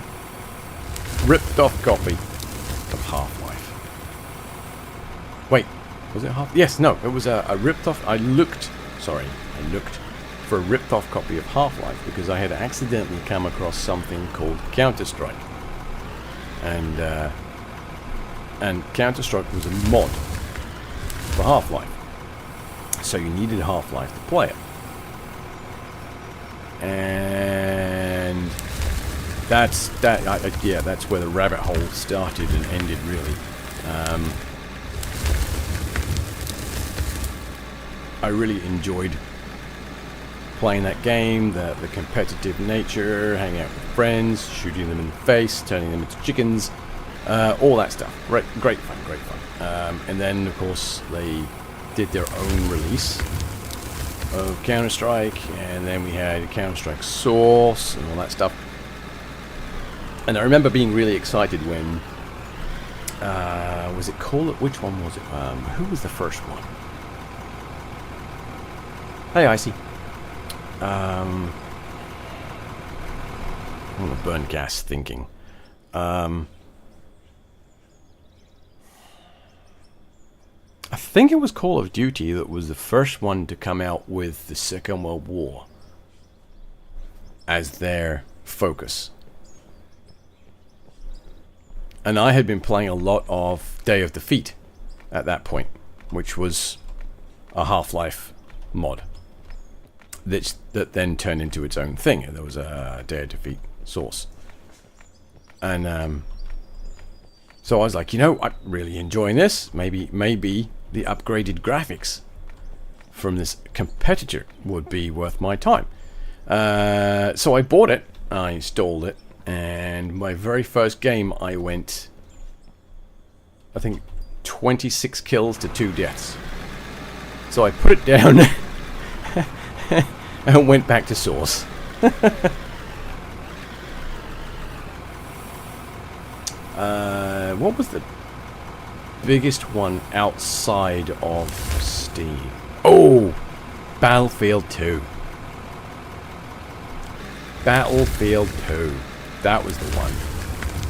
ripped-off copy of Half-Life. Wait, was it Half? Yes, no, it was a ripped-off. I looked for a ripped-off copy of Half-Life because I had accidentally come across something called Counter-Strike, and Counter-Strike was a mod for Half-Life, so you needed Half-Life to play it. And that's where the rabbit hole started and ended, really. I really enjoyed playing that game, the competitive nature, hanging out with friends, shooting them in the face, turning them into chickens, all that stuff. Great fun. And then, of course, they did their own release of Counter-Strike, and then we had Counter-Strike Source and all that stuff. And I remember being really excited when was it Call It? Which one was it? Who was the first one? Hey, Icy. I'm gonna burn gas thinking. I think it was Call of Duty that was the first one to come out with the Second World War as their focus. And I had been playing a lot of Day of Defeat at that point, which was a Half-Life mod that then turned into its own thing. And there was a Day of Defeat Source. And so I was like, you know, I'm really enjoying this. Maybe the upgraded graphics from this competitor would be worth my time. So I bought it, I installed it, and my very first game I went, I think, 26 kills to 2 deaths. So I put it down and went back to Source. What was the biggest one outside of Steam? Oh! Battlefield 2. Battlefield 2. That was the one.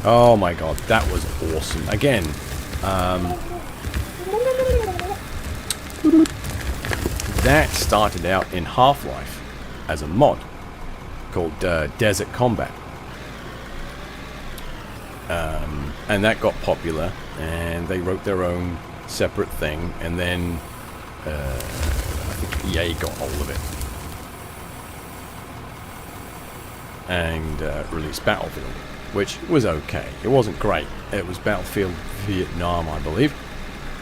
Oh my god, that was awesome. Again, that started out in Half-Life as a mod called Desert Combat. And that got popular, and they wrote their own separate thing, and then I think EA got hold of it and released Battlefield, which was okay. It wasn't great. It was Battlefield Vietnam, I believe.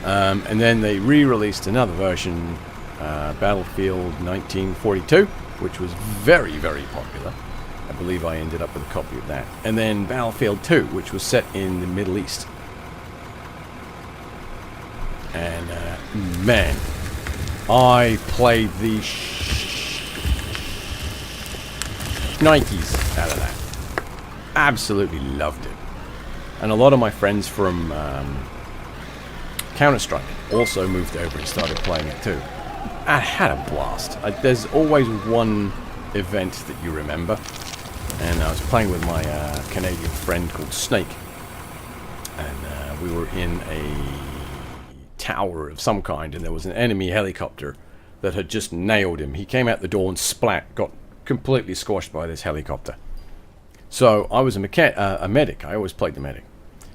And then they re-released another version, Battlefield 1942, which was very, very popular. I believe I ended up with a copy of that. And then Battlefield 2, which was set in the Middle East. And, man, I played the Nikes out of that. Absolutely loved it. And a lot of my friends from Counter-Strike also moved over and started playing it too. I had a blast. There's always one event that you remember. And I was playing with my Canadian friend called Snake. And we were in a tower of some kind, and there was an enemy helicopter that had just nailed him. He came out the door and splat, got completely squashed by this helicopter. So I was a medic. I always played the medic.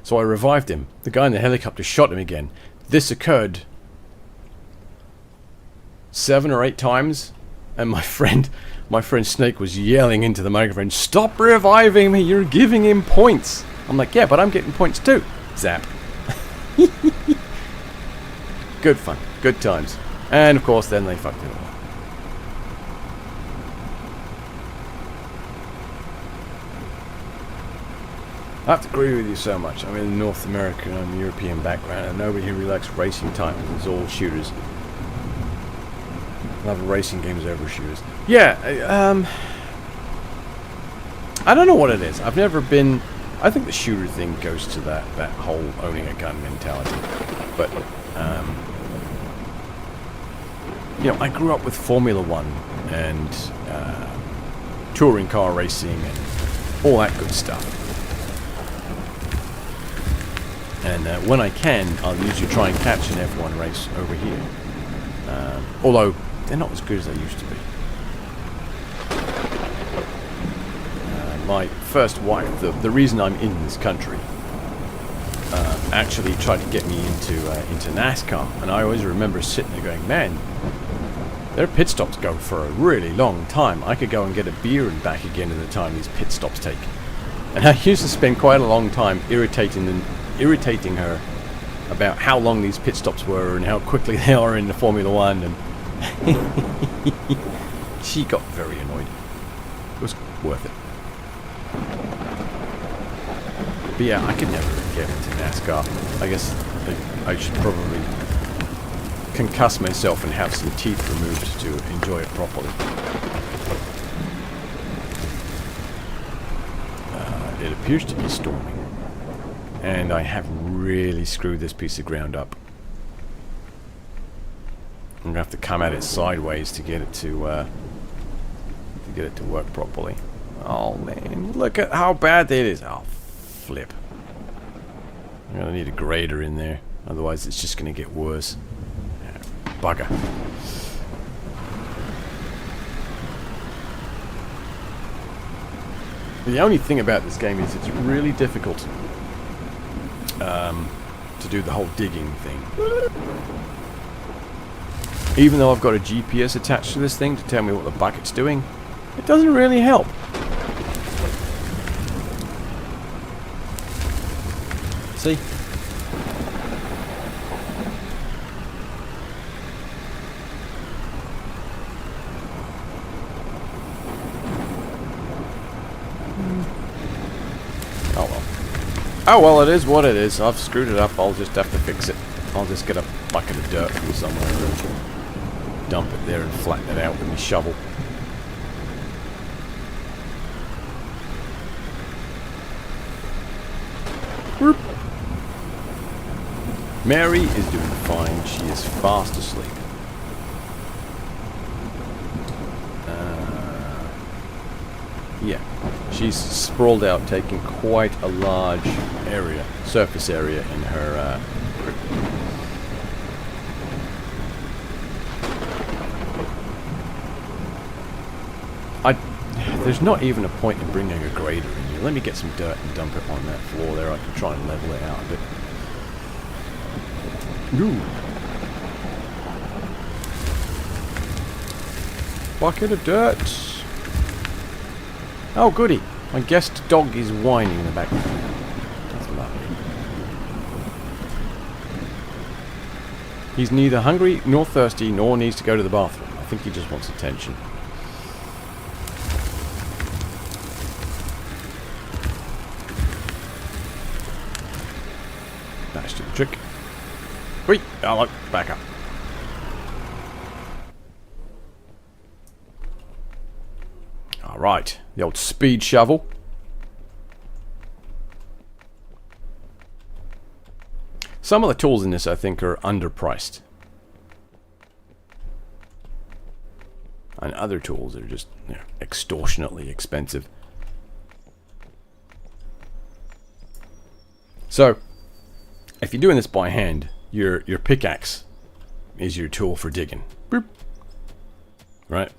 So I revived him. The guy in the helicopter shot him again. This occurred 7 or 8 times, and my friend Snake was yelling into the microphone, "Stop reviving me, you're giving him points." I'm like, yeah, but I'm getting points too. Zap. Good fun, good times. And of course then they fucked it all. I have to agree with you so much. I'm in North American and European background, and nobody here really likes racing type. It's all shooters. I love racing games over shooters. Yeah, I don't know what it is. I've never been... I think the shooter thing goes to that whole owning a gun mentality. But, you know, I grew up with Formula 1 and touring car racing and all that good stuff. And when I can, I'll usually try and catch an F1 race over here. Although, they're not as good as they used to be. My first wife, the reason I'm in this country, actually tried to get me into NASCAR. And I always remember sitting there going, man, their pit stops go for a really long time. I could go and get a beer and back again in the time these pit stops take. And I used to spend quite a long time irritating her about how long these pit stops were and how quickly they are in the Formula One. And she got very annoyed. It was worth it. But yeah, I could never get into NASCAR. I guess I should probably concuss myself and have some teeth removed to enjoy it properly. It appears to be storming. And I have really screwed this piece of ground up. I'm going to have to come at it sideways to get it to work properly. Oh man, look at how bad that is. Oh, flip. I'm going to need a grader in there. Otherwise it's just going to get worse. Bugger. The only thing about this game is it's really difficult to do the whole digging thing. Even though I've got a GPS attached to this thing to tell me what the bucket's doing, it doesn't really help. See? Oh well. Oh well, it is what it is. I've screwed it up. I'll just have to fix it. I'll just get a bucket of dirt from somewhere and dump it there and flatten it out with my shovel. Whoop. Mary is doing fine. She is fast asleep. Yeah, she's sprawled out, taking quite a large area, surface area in her crib. There's not even a point in bringing a grader in here. Let me get some dirt and dump it on that floor there. I can try and level it out a bit. Ooh. Bucket of dirt. Oh, goody. My guest dog is whining in the background. That's lovely. He's neither hungry nor thirsty nor needs to go to the bathroom. I think he just wants attention. Nice to the trick. Wait, oh look, back up. Alright, the old speed shovel. Some of the tools in this I think are underpriced. And other tools are just, you know, extortionately expensive. So, if you're doing this by hand, your pickaxe is your tool for digging. Boop. Right?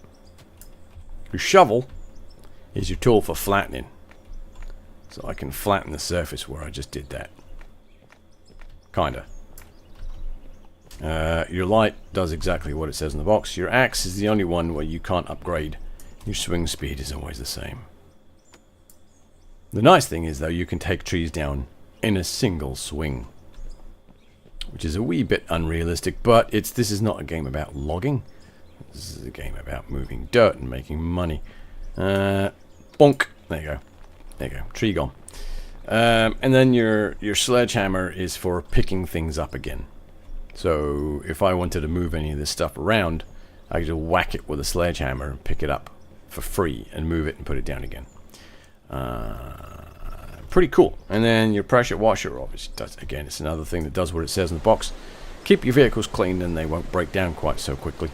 Your shovel is your tool for flattening. So I can flatten the surface where I just did that. Kinda. Your light does exactly what it says in the box. Your axe is the only one where you can't upgrade. Your swing speed is always the same. The nice thing is, though, you can take trees down in a single swing. Which is a wee bit unrealistic, but this is not a game about logging. This is a game about moving dirt and making money. Bonk. There you go. There you go. Tree gone. And then your sledgehammer is for picking things up again. So if I wanted to move any of this stuff around, I could just whack it with a sledgehammer and pick it up for free and move it and put it down again. Pretty cool. And then your pressure washer obviously does, again, it's another thing that does what it says in the box. Keep your vehicles clean and they won't break down quite so quickly.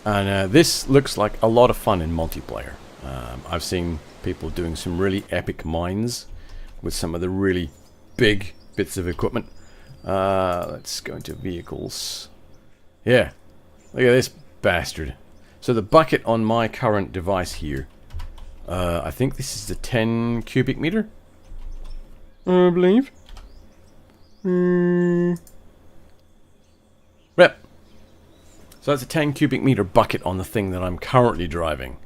And this looks like a lot of fun in multiplayer. I've seen people doing some really epic mines with some of the really big bits of equipment. Let's go into vehicles. Yeah, look at this bastard. So the bucket on my current device here, I think this is the 10 cubic meter, I believe. Yep. So that's a 10 cubic meter bucket on the thing that I'm currently driving.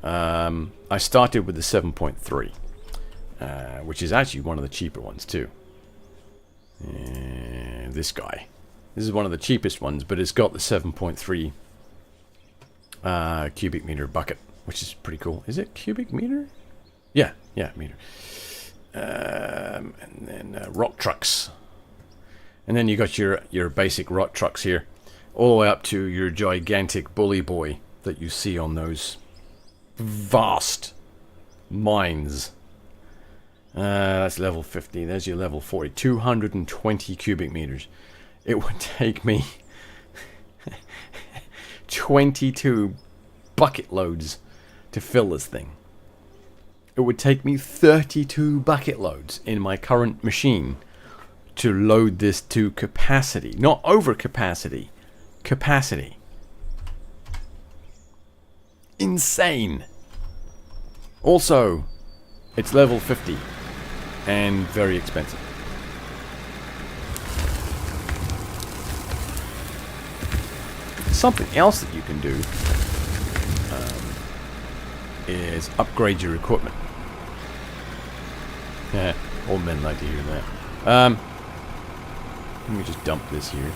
I started with the 7.3, which is actually one of the cheaper ones too. This guy. This is one of the cheapest ones, but it's got the 7.3 cubic meter bucket, which is pretty cool. Is it cubic meter? Yeah, meter. And then rock trucks. And then you got your basic rock trucks here, all the way up to your gigantic bully boy that you see on those vast mines. That's level 50. There's your level 40. 220 cubic meters. It would take me 22 bucket loads to fill this thing. It would take me 32 bucket loads in my current machine to load this to capacity. Not over capacity. Capacity. Insane. Also, it's level 50 and very expensive. Something else that you can do is upgrade your equipment. Yeah, old men like to hear that. Let me just dump this here.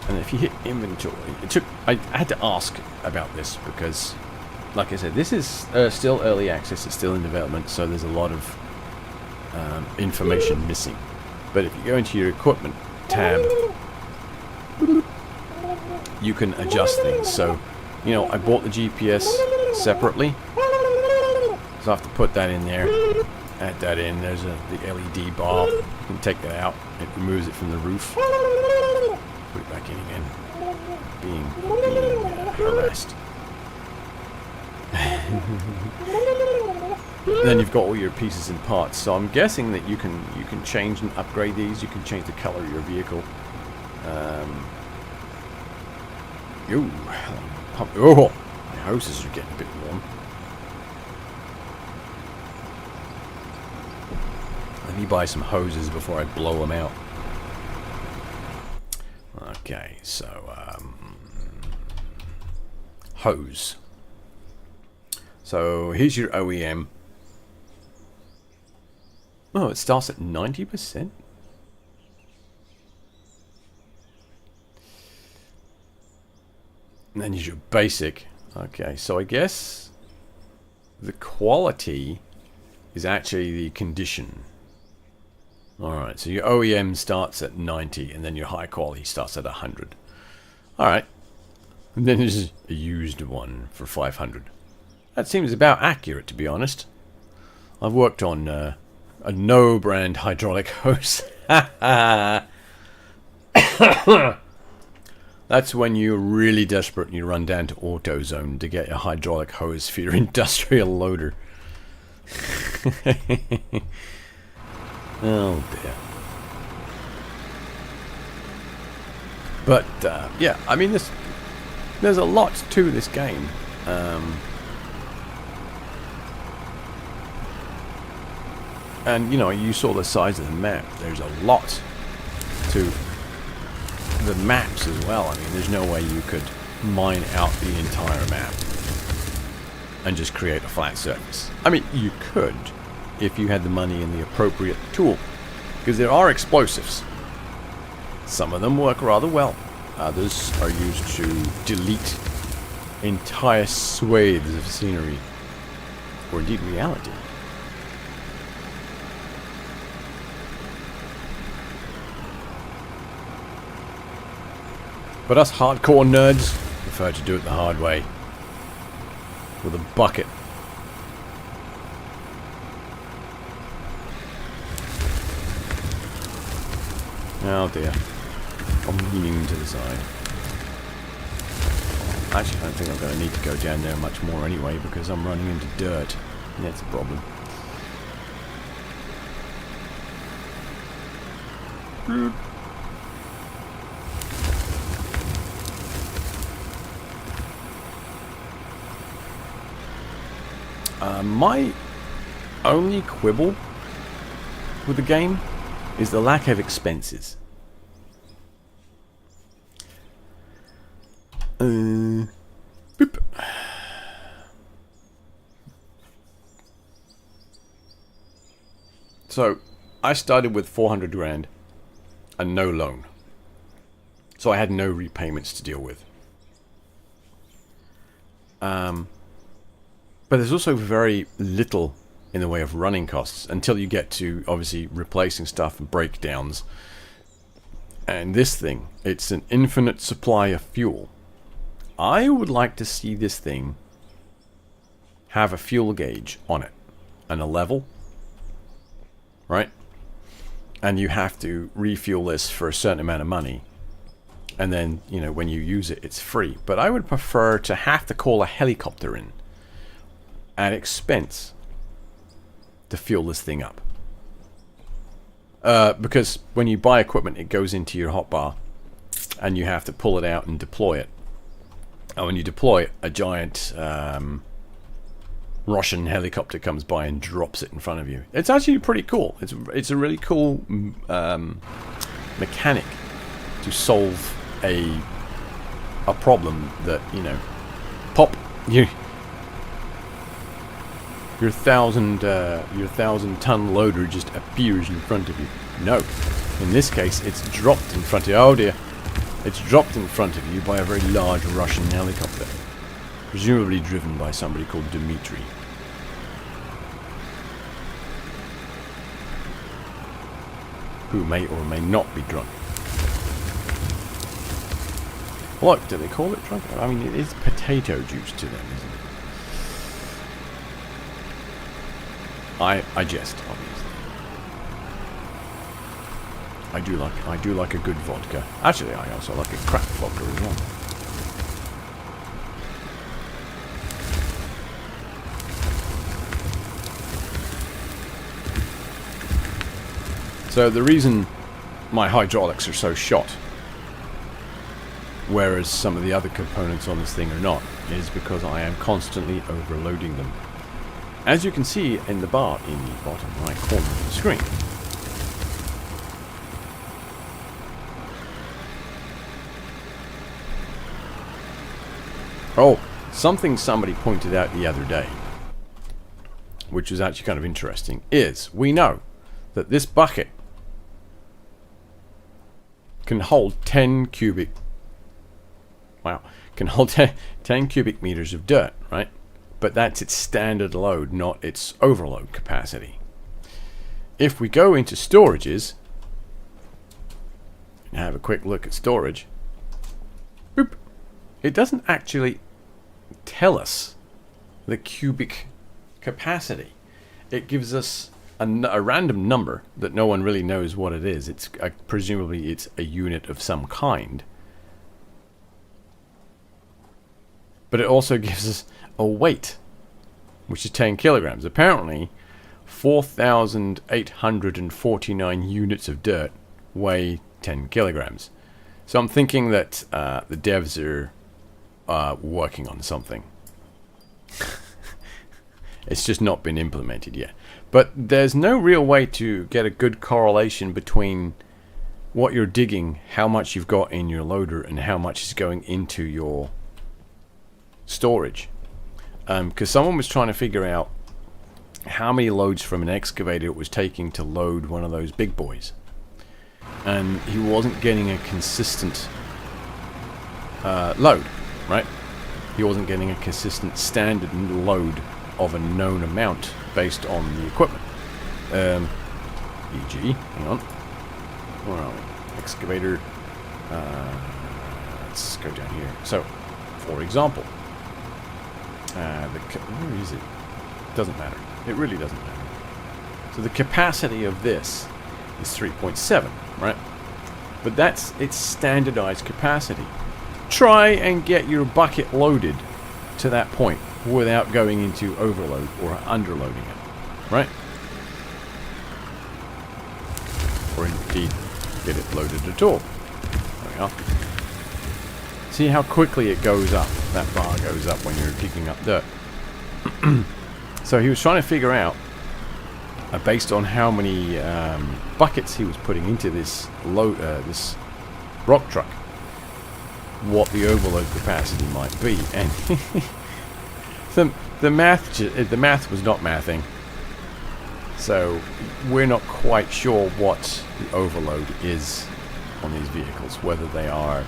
And if you hit inventory, I had to ask about this because, like I said, this is still early access. It's still in development, so there's a lot of information missing. But if you go into your equipment tab, you can adjust things. So, you know, I bought the GPS separately, so I have to put that in there. Add that in. There's the LED bar. You can take that out. It removes it from the roof. Put it back in again. Being harassed. Then you've got all your pieces and parts. So I'm guessing that you can change and upgrade these. You can change the color of your vehicle. Oh, my hoses are getting a bit warm. Let me buy some hoses before I blow them out. Okay, so hose. So here's your OEM. Oh, it starts at 90%. And then here's your basic. Okay, so I guess the quality is actually the condition. Alright, so your OEM starts at 90 and then your high quality starts at 100. Alright. And then there's a used one for 500. That seems about accurate, to be honest. I've worked on a no brand hydraulic hose. That's when you're really desperate and you run down to AutoZone to get a hydraulic hose for your industrial loader. Oh dear. But yeah, I mean, there's a lot to this game. And you know, you saw the size of the map. There's a lot to the maps as well. I mean, there's no way you could mine out the entire map and just create a flat surface. I mean, you could if you had the money and the appropriate tool, because there are explosives. Some of them work rather well. Others are used to delete entire swathes of scenery, or indeed reality. But us hardcore nerds prefer to do it the hard way, with a bucket. Oh dear. I'm leaning to the side. Actually, I don't think I'm going to need to go down there much more anyway, because I'm running into dirt. That's a problem. My only quibble with the game is the lack of expenses. Boop. So, I started with 400 grand and no loan. So I had no repayments to deal with. But there's also very little in the way of running costs until you get to, obviously, replacing stuff and breakdowns. And this thing, it's an infinite supply of fuel. I would like to see this thing have a fuel gauge on it and a level, right? And you have to refuel this for a certain amount of money. And then, you know, when you use it, it's free. But I would prefer to have to call a helicopter in at expense to fuel this thing up. Because when you buy equipment, it goes into your hotbar and you have to pull it out and deploy it. And when you deploy it, a giant Russian helicopter comes by and drops it in front of you. It's actually pretty cool. It's a really cool mechanic to solve a problem that, you know, pop your 1,000-ton loader just appears in front of you. No, in this case, it's dropped in front of you. Oh dear, it's dropped in front of you by a very large Russian helicopter, presumably driven by somebody called Dmitri. Who may or may not be drunk. What do they call it drunk? I mean, it is potato juice to them, isn't it? I jest, obviously. I do like a good vodka. Actually, I also like a crap vodka as well. So the reason my hydraulics are so shot, whereas some of the other components on this thing are not, is because I am constantly overloading them. As you can see in the bar in the bottom right corner of the screen. Oh, something somebody pointed out the other day, which was actually kind of interesting, is we know that this bucket can hold 10 cubic meters of dirt, right? But that's its standard load, not its overload capacity. If we go into storages and have a quick look at storage, boop, it doesn't actually tell us the cubic capacity. It gives us a random number that no one really knows what it is. It's presumably it's a unit of some kind. But it also gives us a weight, which is 10 kilograms. Apparently, 4,849 units of dirt weigh 10 kilograms. So I'm thinking that the devs are working on something. It's just not been implemented yet. But there's no real way to get a good correlation between what you're digging, how much you've got in your loader, and how much is going into your storage. Because someone was trying to figure out how many loads from an excavator it was taking to load one of those big boys. And he wasn't getting a consistent load, right? He wasn't getting a consistent standard load of a known amount based on the equipment. E.g., hang on. Where are we? Excavator. Let's go down here. So, for example, where is it? Doesn't matter. It really doesn't matter. So the capacity of this is 3.7, right? But that's its standardized capacity. try and get your bucket loaded to that point without going into overload or underloading it, right? Or indeed get it loaded at all. There we are. See how quickly it goes up. That bar goes up when you're digging up dirt. So he was trying to figure out, based on how many buckets he was putting into this this rock truck, what the overload capacity might be, and the math was not mathing. So we're not quite sure what the overload is on these vehicles, whether they are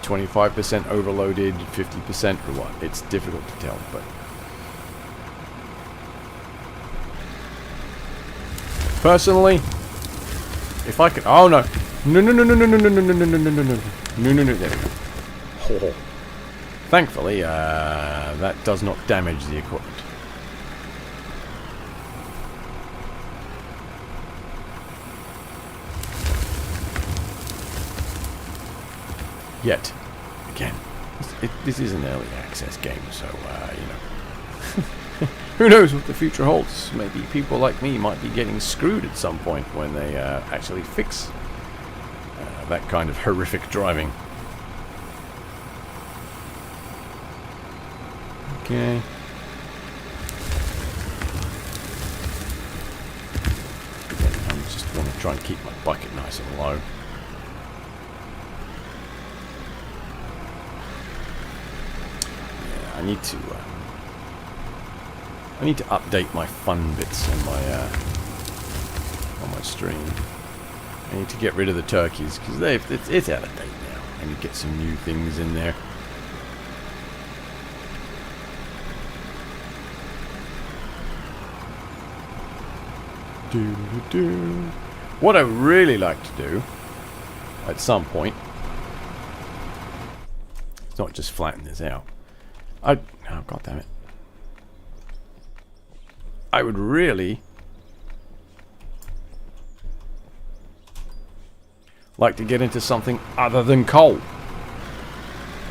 25% overloaded, 50% or what. It's difficult to tell, but personally, if I could, oh no, no, there we go. Oh. Thankfully, that does not damage the equipment. Yet, again, this is an early access game, so, you know, who knows what the future holds. Maybe people like me might be getting screwed at some point when they actually fix that kind of horrific driving. Okay. Again, I just want to try and keep my bucket nice and low. I need to update my fun bits on my stream. I need to get rid of the turkeys because it's out of date now. I need to get some new things in there. What I really like to do at some point, it's not just flatten this out. Oh, God damn it. I would really like to get into something other than coal.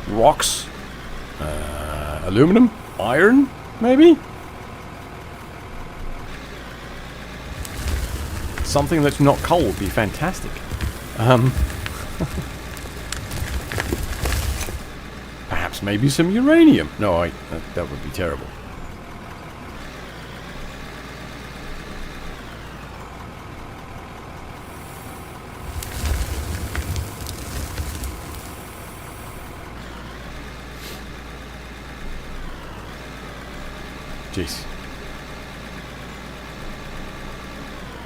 Rocks, aluminum, iron, maybe? Something that's not coal would be fantastic. Perhaps maybe some uranium. No, that would be terrible. Jeez.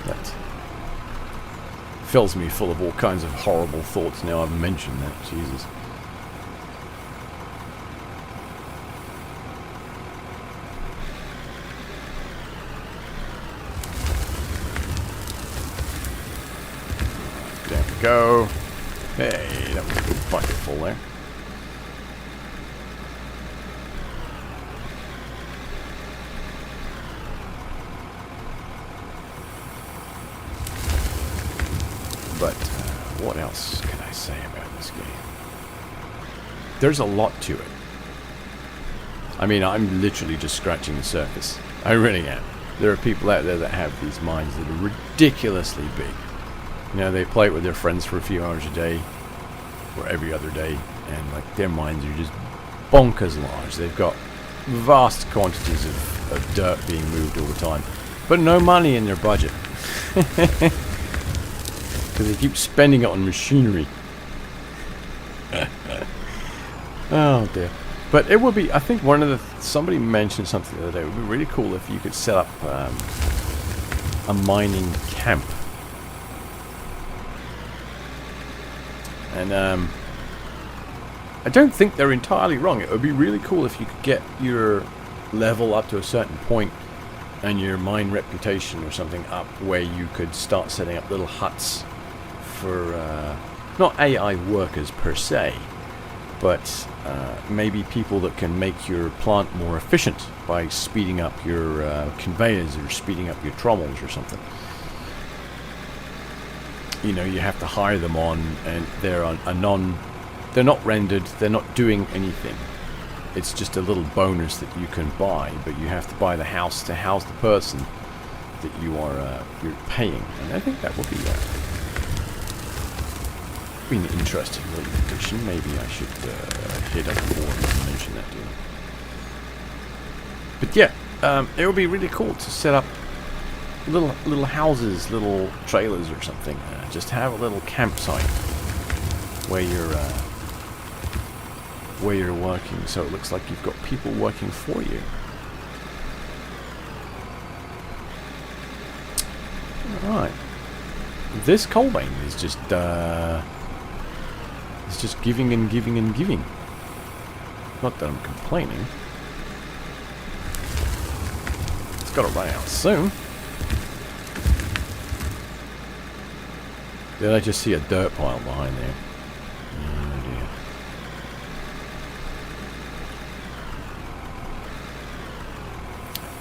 That fills me full of all kinds of horrible thoughts now I've mentioned that. Jesus. There we go. Hey, that was a good bucket full there. But what else can I say about this game? There's a lot to it. I mean, I'm literally just scratching the surface. I really am. There are people out there that have these minds that are ridiculously big. You know, they play it with their friends for a few hours a day, or every other day, and like their minds are just bonkers large. They've got vast quantities of dirt being moved all the time, but no money in their budget. Because they keep spending it on machinery. Oh dear. But it would be, I think somebody mentioned something the other day, it would be really cool if you could set up a mining camp. And I don't think they're entirely wrong. It would be really cool if you could get your level up to a certain point and your mine reputation or something up where you could start setting up little huts for not AI workers per se, but maybe people that can make your plant more efficient by speeding up your conveyors or speeding up your trommels or something. You know, you have to hire them on, and they're on a they're not rendered, they're not doing anything. It's just a little bonus that you can buy, but you have to buy the house to house the person that you're paying. And I think that will be an interesting little addition. Maybe I should hit up more and mention that to you. But yeah, it would be really cool to set up little houses, little trailers or something. Just have a little campsite where you're working, so it looks like you've got people working for you. Alright. This coal vein is just giving and giving and giving. Not that I'm complaining. It's got to run out soon. Did I just see a dirt pile behind there? Oh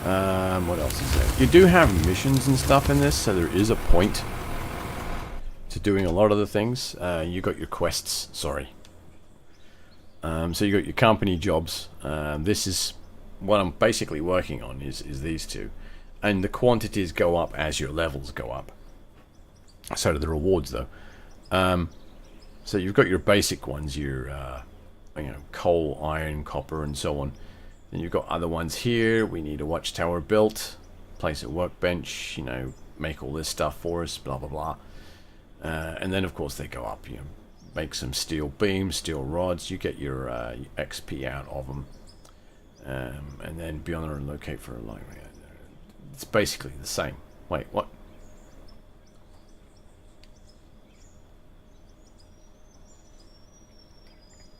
dear. What else is there? You do have missions and stuff in this, so there is a point to doing a lot of the things. You got your quests, sorry. So you got your company jobs. This is what I'm basically working on, is these two. And the quantities go up as your levels go up. So do the rewards, though. So you've got your basic ones, your coal, iron, copper, and so on. Then you've got other ones here. We need a watchtower built, place a workbench, make all this stuff for us, blah blah blah. And then of course they go up. Make some steel beams, steel rods. You get your XP out of them, and then be on there and locate for a line. It's basically the same. Wait, what?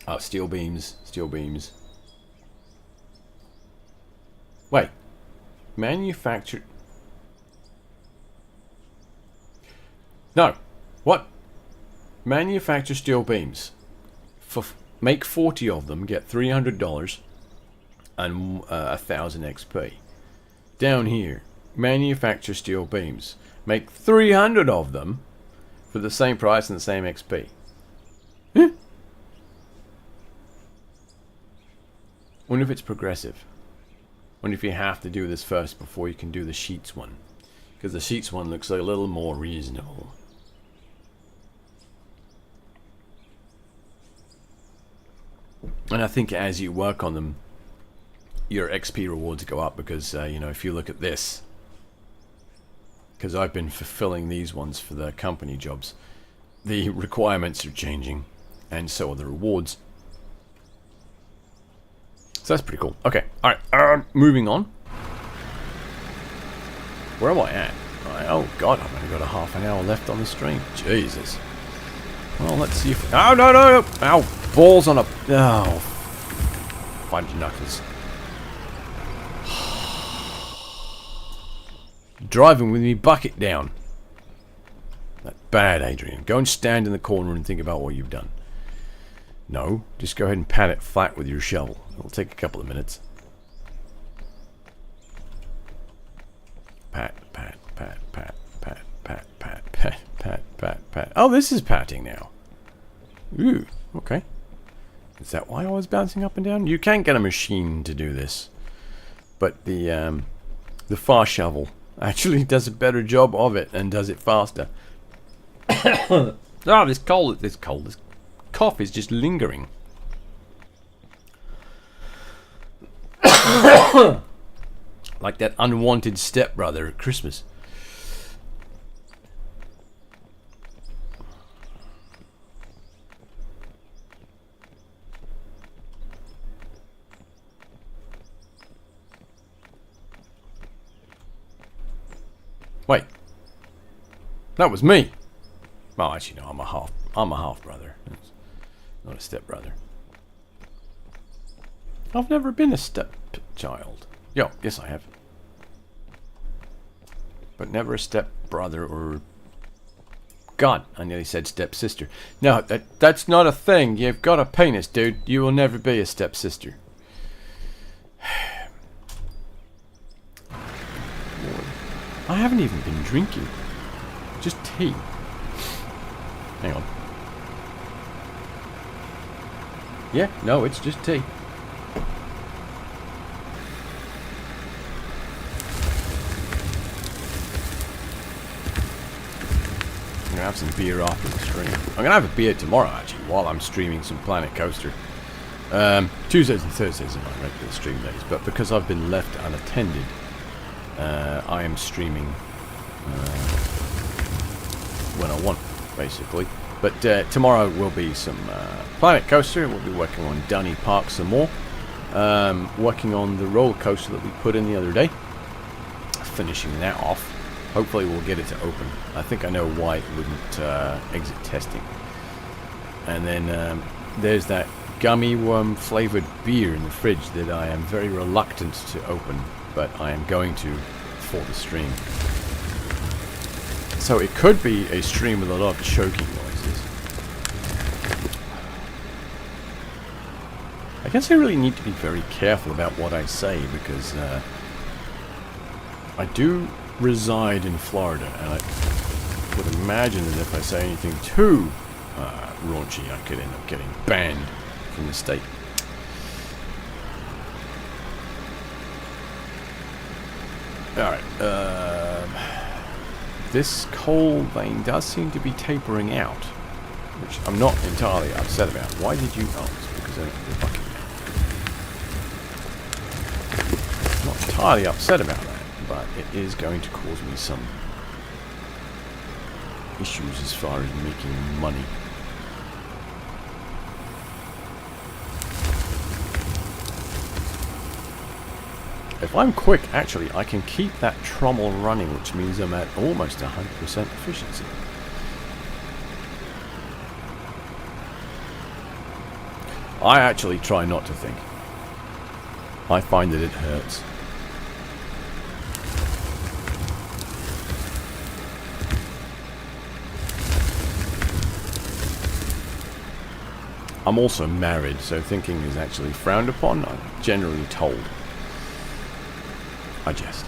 Oh, steel beams, steel beams. Wait, manufactured. No, what? Manufacture steel beams. Make 40 of them, get $300 and 1,000 XP. Down here, manufacture steel beams. Make 300 of them for the same price and the same XP. Huh? Wonder if it's progressive. Wonder if you have to do this first before you can do the sheets one. Because the sheets one looks like a little more reasonable. And I think as you work on them, your XP rewards go up because, if you look at this, because I've been fulfilling these ones for the company jobs, the requirements are changing, and so are the rewards. So that's pretty cool. Okay, alright, moving on. Where am I at? Oh god, I've only got a half an hour left on the stream. Jesus. Well, let's see if... Oh, no, no, no! Ow! Balls on a... Oh. Fudge knuckles. Driving with me bucket down. That's bad, Adrian. Go and stand in the corner and think about what you've done. No, just go ahead and pat it flat with your shovel. It'll take a couple of minutes. Pat, pat, pat, pat, pat, pat, pat, pat, pat, pat, pat. Oh, this is patting now. Ooh, okay. Is that why I was bouncing up and down? You can get a machine to do this, but the fast shovel actually does a better job of it and does it faster. Oh, this cough is just lingering. Like that unwanted stepbrother at Christmas. Wait, that was me. Oh, actually, no, I'm a half brother, not a stepbrother. I've never been a stepchild. Yo, yes, I have, but never a stepbrother or. God, I nearly said stepsister. No, that's not a thing. You've got a penis, dude. You will never be a stepsister. I haven't even been drinking. Just tea. Hang on. Yeah, no, it's just tea. I'm gonna have some beer after the stream. I'm gonna have a beer tomorrow, actually, while I'm streaming some Planet Coaster. Tuesdays and Thursdays are my regular stream days, but because I've been left unattended, I am streaming when I want, basically. But tomorrow will be some Planet Coaster. We'll be working on Dunny Park some more. Working on the roller coaster that we put in the other day. Finishing that off. Hopefully we'll get it to open. I think I know why it wouldn't exit testing. And then there's that gummy worm flavored beer in the fridge that I am very reluctant to open, but I am going to for the stream. So it could be a stream with a lot of choking noises. I guess I really need to be very careful about what I say, because I do reside in Florida, and I would imagine that if I say anything too raunchy, I could end up getting banned from the state. Alright, this coal vein does seem to be tapering out, which I'm not entirely upset about. Why did you... Oh, it's because I don't fucking... I'm not entirely upset about that, but it is going to cause me some issues as far as making money. If I'm quick, actually, I can keep that trommel running, which means I'm at almost 100% efficiency. I actually try not to think. I find that it hurts. I'm also married, so thinking is actually frowned upon, I'm generally told. I jest.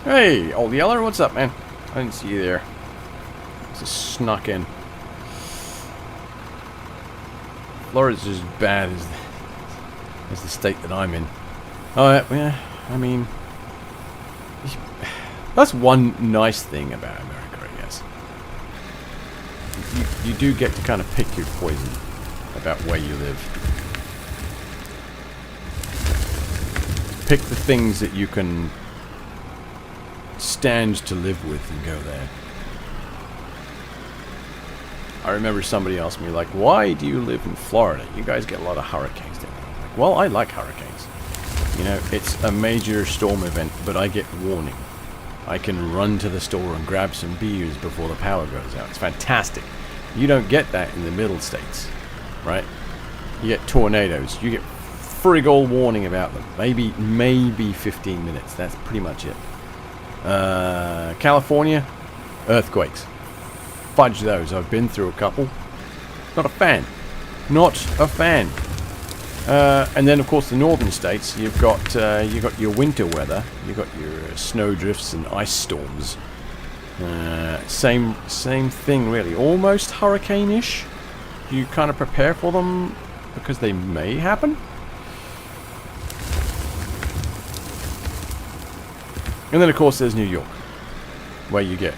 Hey, Old Yeller, what's up, man? I didn't see you there. Just snuck in. Florida's as bad as the state that I'm in. Oh, yeah, I mean... That's one nice thing about America, I guess. You do get to kind of pick your poison about where you live. Pick the things that you can stand to live with and go there. I remember somebody asked me, like, why do you live in Florida? You guys get a lot of hurricanes down there. I'm like, well, I like hurricanes. You know, it's a major storm event, but I get warning. I can run to the store and grab some beers before the power goes out. It's fantastic. You don't get that in the middle states, right? You get tornadoes. You get frig all warning about them. Maybe 15 minutes. That's pretty much it. California, earthquakes. Fudge those. I've been through a couple. Not a fan. Not a fan. And then, of course, the northern states. You've got your winter weather. You've got your snow drifts and ice storms. Same thing, really. Almost hurricane-ish. You kind of prepare for them because they may happen. And then, of course, there's New York, where you get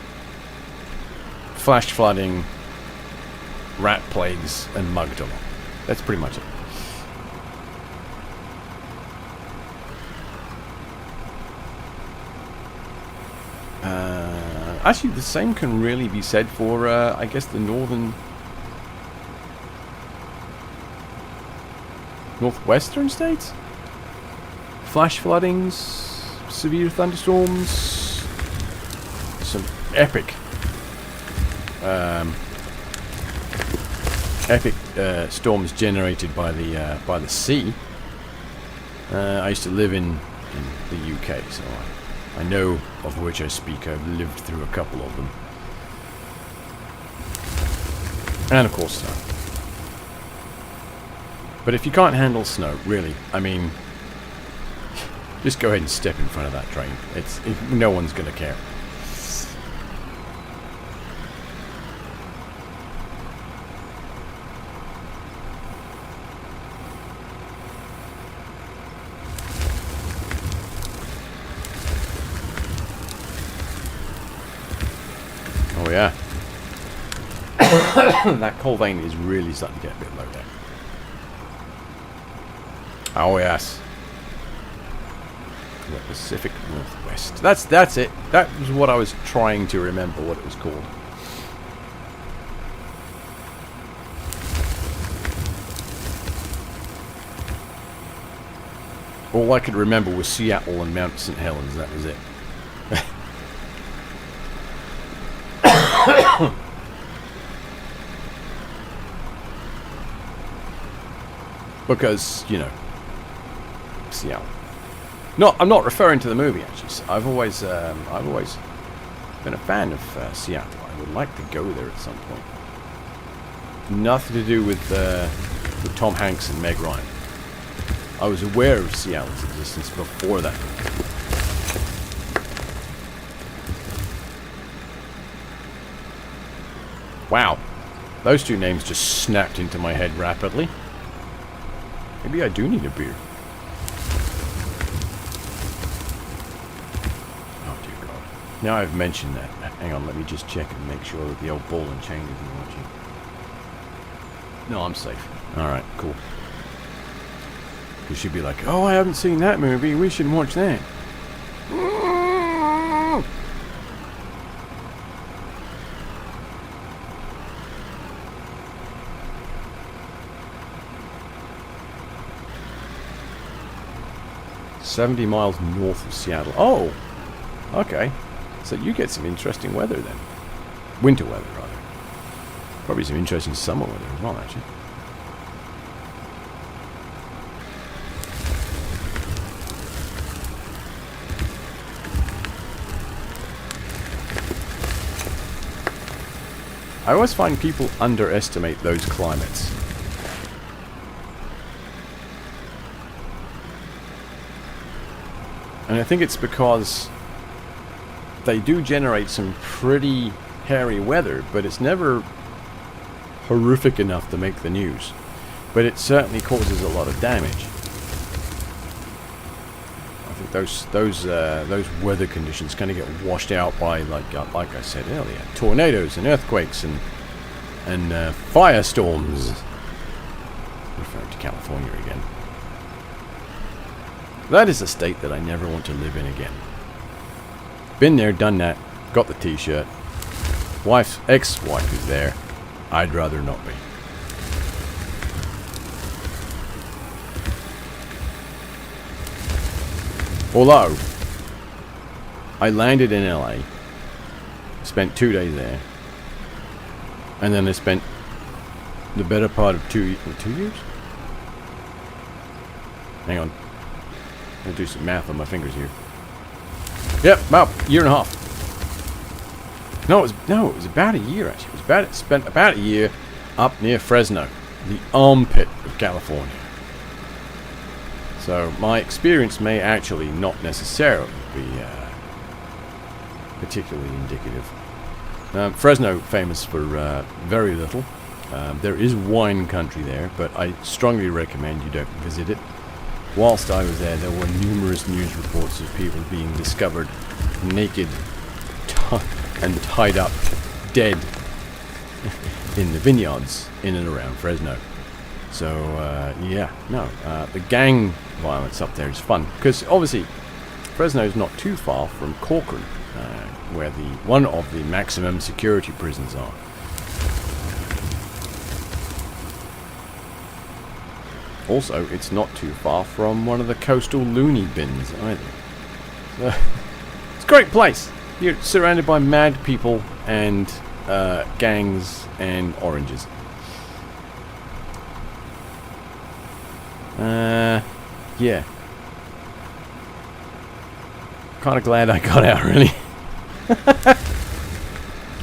flash flooding, rat plagues, and mugged along. That's pretty much it. Actually, the same can really be said for, I guess, the northwestern states. Flash floodings, severe thunderstorms, some epic storms generated by the sea. I used to live in the UK, so I know of which I speak. I've lived through a couple of them. And of course snow. But if you can't handle snow, really, I mean, just go ahead and step in front of that train. No one's going to care. Oh yeah. That coal vein is really starting to get a bit low there. Oh yes. The Pacific Northwest. That's it. That was what I was trying to remember what it was called. All I could remember was Seattle and Mount St. Helens. That was it. Because, you know, Seattle. No, I'm not referring to the movie, actually. I've always been a fan of Seattle. I would like to go there at some point. Nothing to do with Tom Hanks and Meg Ryan. I was aware of Seattle's existence before that. Wow. Those two names just snapped into my head rapidly. Maybe I do need a beer. Oh dear God. Now I've mentioned that. Hang on, let me just check and make sure that the old ball and chain isn't watching. No, I'm safe. Alright, cool. Because she'd be like, oh, I haven't seen that movie. We should watch that. 70 miles north of Seattle. Oh, okay. So you get some interesting weather then. Winter weather, rather. Probably some interesting summer weather as well, actually. I always find people underestimate those climates. And I think it's because they do generate some pretty hairy weather, but it's never horrific enough to make the news. But it certainly causes a lot of damage. I think those weather conditions kind of get washed out by, like I said earlier, tornadoes and earthquakes and firestorms. Referring to California again. That is a state that I never want to live in again. Been there, done that, got the t-shirt. Ex-wife is there. I'd rather not be. Although, I landed in LA, spent 2 days there, and then I spent the better part of 2 years? Hang on. I'm going to do some math on my fingers here. Yep, about a year and a half. No, it was about a year actually. Spent about a year up near Fresno, the armpit of California. So my experience may actually not necessarily be particularly indicative. Fresno, famous for very little. There is wine country there, but I strongly recommend you don't visit it. Whilst I was there were numerous news reports of people being discovered naked and tied up, dead, in the vineyards in and around Fresno. So, yeah, no, the gang violence up there is fun, because obviously Fresno is not too far from Corcoran, where one of the maximum security prisons are. Also, it's not too far from one of the coastal loony bins either. So, it's a great place. You're surrounded by mad people and gangs and oranges. Yeah. Kind of glad I got out, really.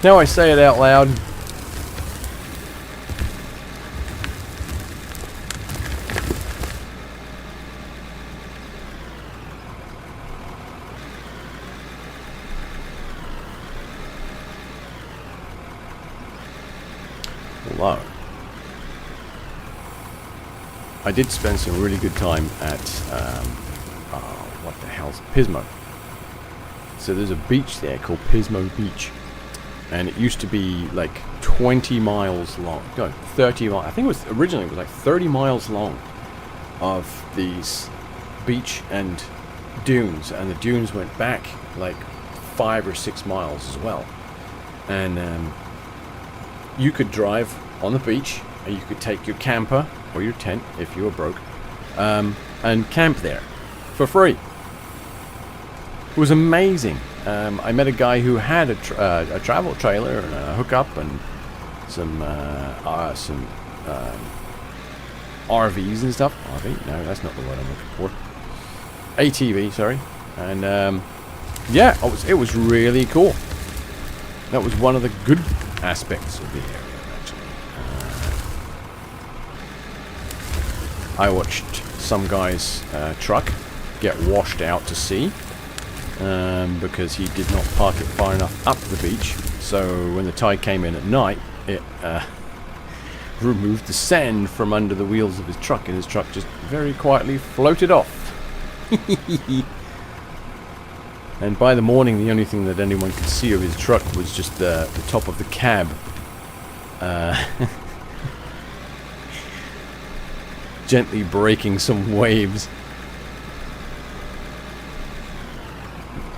Now I say it out loud. slow. I did spend some really good time at, what the hell's Pismo. So there's a beach there called Pismo Beach. And it used to be like 20 miles long. No, 30 miles. I think it was originally it was like 30 miles long of these beach and dunes. And the dunes went back like 5 or 6 miles as well. And you could drive on the beach, and you could take your camper or your tent if you were broke, and camp there for free. It was amazing. I met a guy who had a travel trailer and a hookup and some RVs and stuff. RV? No, that's not the word I'm looking for. ATV, sorry. And yeah, it was really cool. That was one of the good aspects of the area, actually. I watched some guy's truck get washed out to sea. Because he did not park it far enough up the beach. So when the tide came in at night, it removed the sand from under the wheels of his truck, and his truck just very quietly floated off. And by the morning, the only thing that anyone could see of his truck was just the top of the cab. Gently breaking some waves.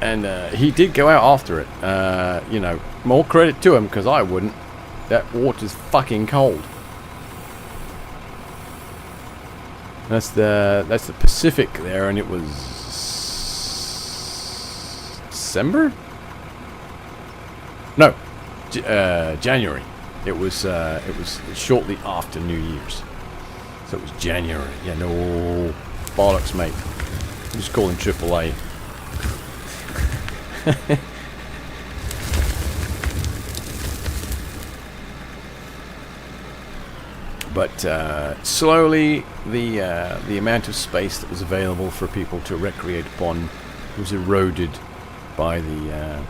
And he did go out after it. You know, more credit to him, because I wouldn't. That water's fucking cold. That's the Pacific there, and it was December? No, January. It was shortly after New Year's, so it was January. Yeah, no bollocks, mate. I'm just calling AAA. But slowly, the amount of space that was available for people to recreate upon was eroded by the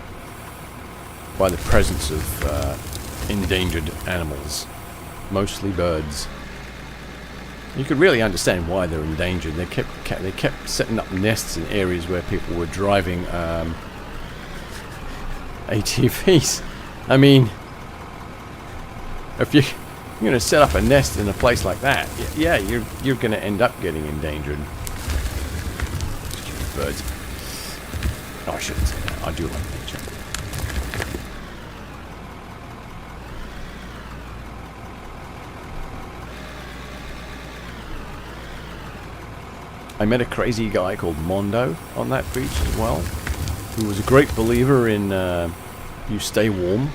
presence of endangered animals, mostly birds. You could really understand why they're endangered. They kept setting up nests in areas where people were driving ATVs. I mean, if you're going to set up a nest in a place like that, yeah, you're going to end up getting endangered. Stupid birds. No, I shouldn't say that. I do like nature. I met a crazy guy called Mondo on that beach as well, who was a great believer in you stay warm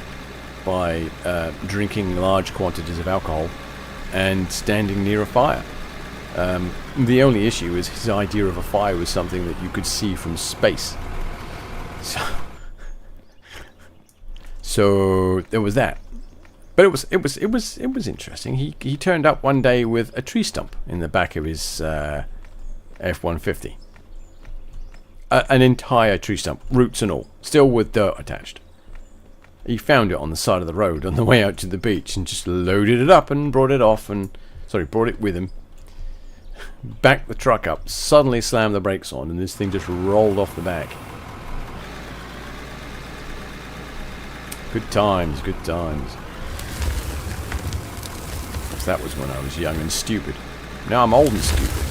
by drinking large quantities of alcohol and standing near a fire. The only issue is his idea of a fire was something that you could see from space. So there was that. But it was interesting. He turned up one day with a tree stump in the back of his F-150. An entire tree stump, roots and all, still with dirt attached. He found it on the side of the road on the way out to the beach and just loaded it up and brought it off brought it with him. Backed the truck up, suddenly slammed the brakes on, and this thing just rolled off the back. Good times, good times. That was when I was young and stupid. Now I'm old and stupid.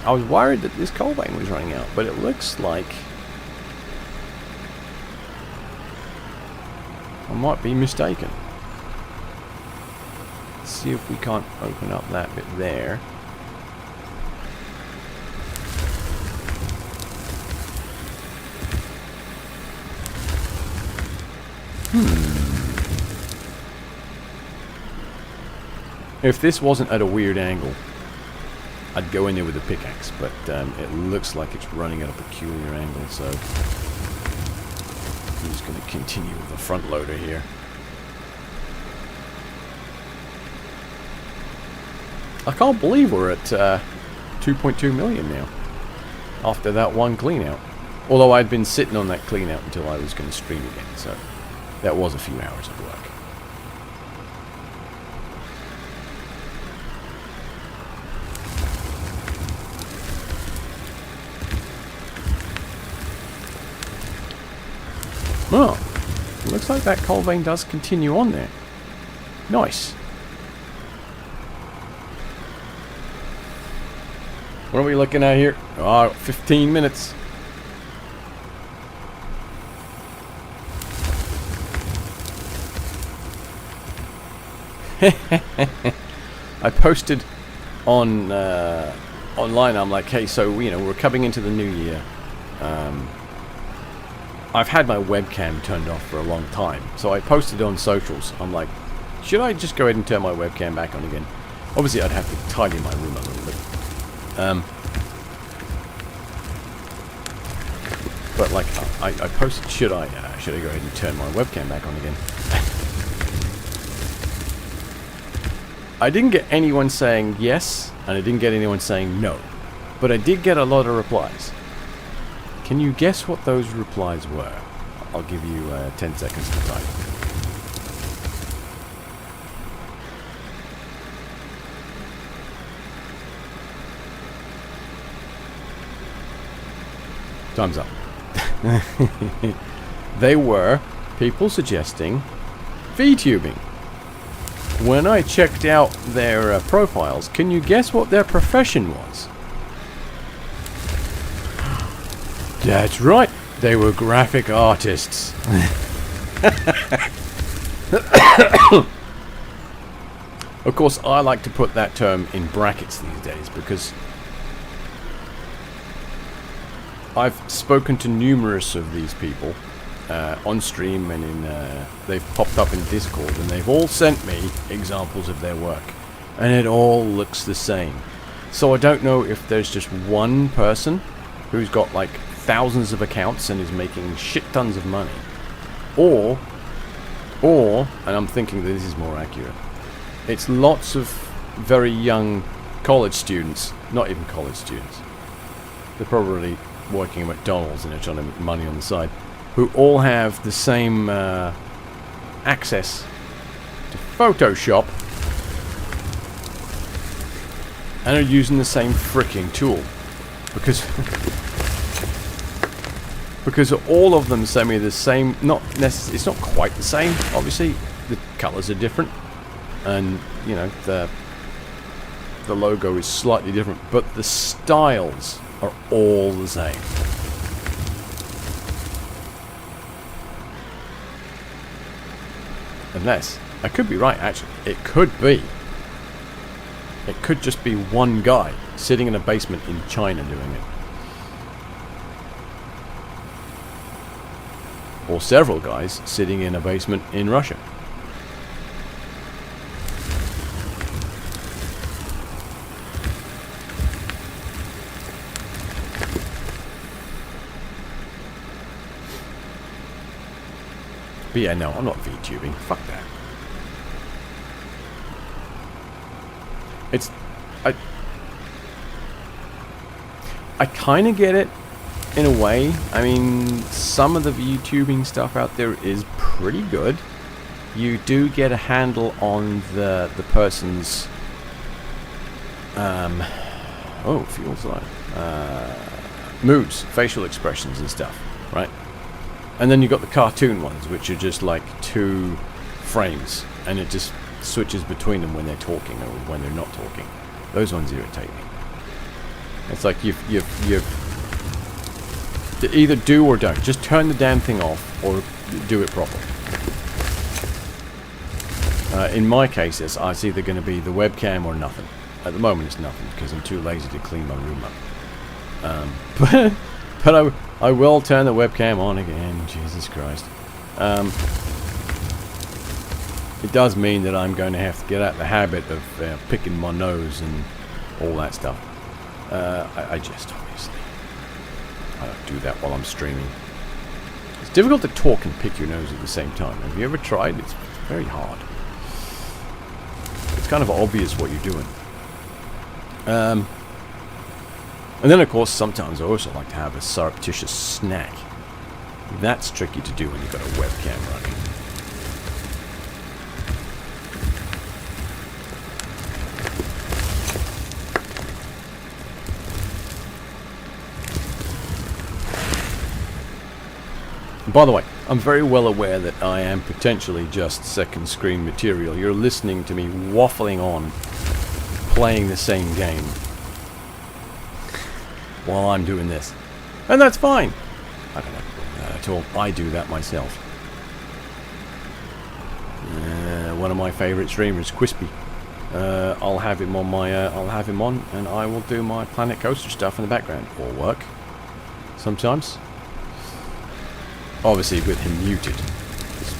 I was worried that this coal vein was running out, but it looks like I might be mistaken. Let's see if we can't open up that bit there. If this wasn't at a weird angle, I'd go in there with a pickaxe, but it looks like it's running at a peculiar angle, so just going to continue with the front loader here. I can't believe we're at 2.2 million now. After that one clean out. Although I'd been sitting on that clean out until I was going to stream again. So that was a few hours of work. Oh, looks like that coal vein does continue on there. Nice. What are we looking at here? Oh, 15 minutes. I posted on online. I'm like, hey, so you know, we're coming into the new year. I've had my webcam turned off for a long time, so I posted on socials. I'm like, should I just go ahead and turn my webcam back on again? Obviously, I'd have to tidy my room a little bit. But like, I posted, should I go ahead and turn my webcam back on again? I didn't get anyone saying yes, and I didn't get anyone saying no. But I did get a lot of replies. Can you guess what those replies were? I'll give you 10 seconds to type. Time's up. They were people suggesting VTubing. When I checked out their profiles, can you guess what their profession was? That's right, they were graphic artists. Of course, I like to put that term in brackets these days because I've spoken to numerous of these people on stream and they've popped up in Discord, and they've all sent me examples of their work, and it all looks the same. So I don't know if there's just one person who's got like thousands of accounts and is making shit tons of money, or, and I'm thinking that this is more accurate, it's lots of very young college students, not even college students, they're probably working at McDonald's and they're trying to make money on the side, who all have the same access to Photoshop and are using the same freaking tool. Because all of them send me the same, it's not quite the same, obviously, the colours are different, and, you know, the logo is slightly different, but the styles are all the same. Unless, I could be right actually, it could just be one guy sitting in a basement in China doing it. Or several guys sitting in a basement in Russia. But yeah, no, I'm not VTubing. Fuck that. I kind of get it in a way. I mean, some of the VTubing stuff out there is pretty good. You do get a handle on the person's feels like moods, facial expressions and stuff, right? And then you got the cartoon ones, which are just like 2 frames, and it just switches between them when they're talking or when they're not talking. Those ones irritate me. It's like you've either do or don't. Just turn the damn thing off or do it properly. In my case, it's either going to be the webcam or nothing. At the moment, it's nothing because I'm too lazy to clean my room up. But I will turn the webcam on again. Jesus Christ. It does mean that I'm going to have to get out the habit of picking my nose and all that stuff. I just obviously I don't do that while I'm streaming. It's difficult to talk and pick your nose at the same time. Have you ever tried? It's very hard. It's kind of obvious what you're doing. And then, of course, sometimes I also like to have a surreptitious snack. That's tricky to do when you've got a webcam running. By the way, I'm very well aware that I am potentially just second screen material. You're listening to me waffling on, playing the same game, while I'm doing this. And that's fine. I don't know at all. I do that myself. One of my favourite streamers, Quispy. I'll have him on and I will do my Planet Coaster stuff in the background. Or work. Sometimes. Obviously with him muted.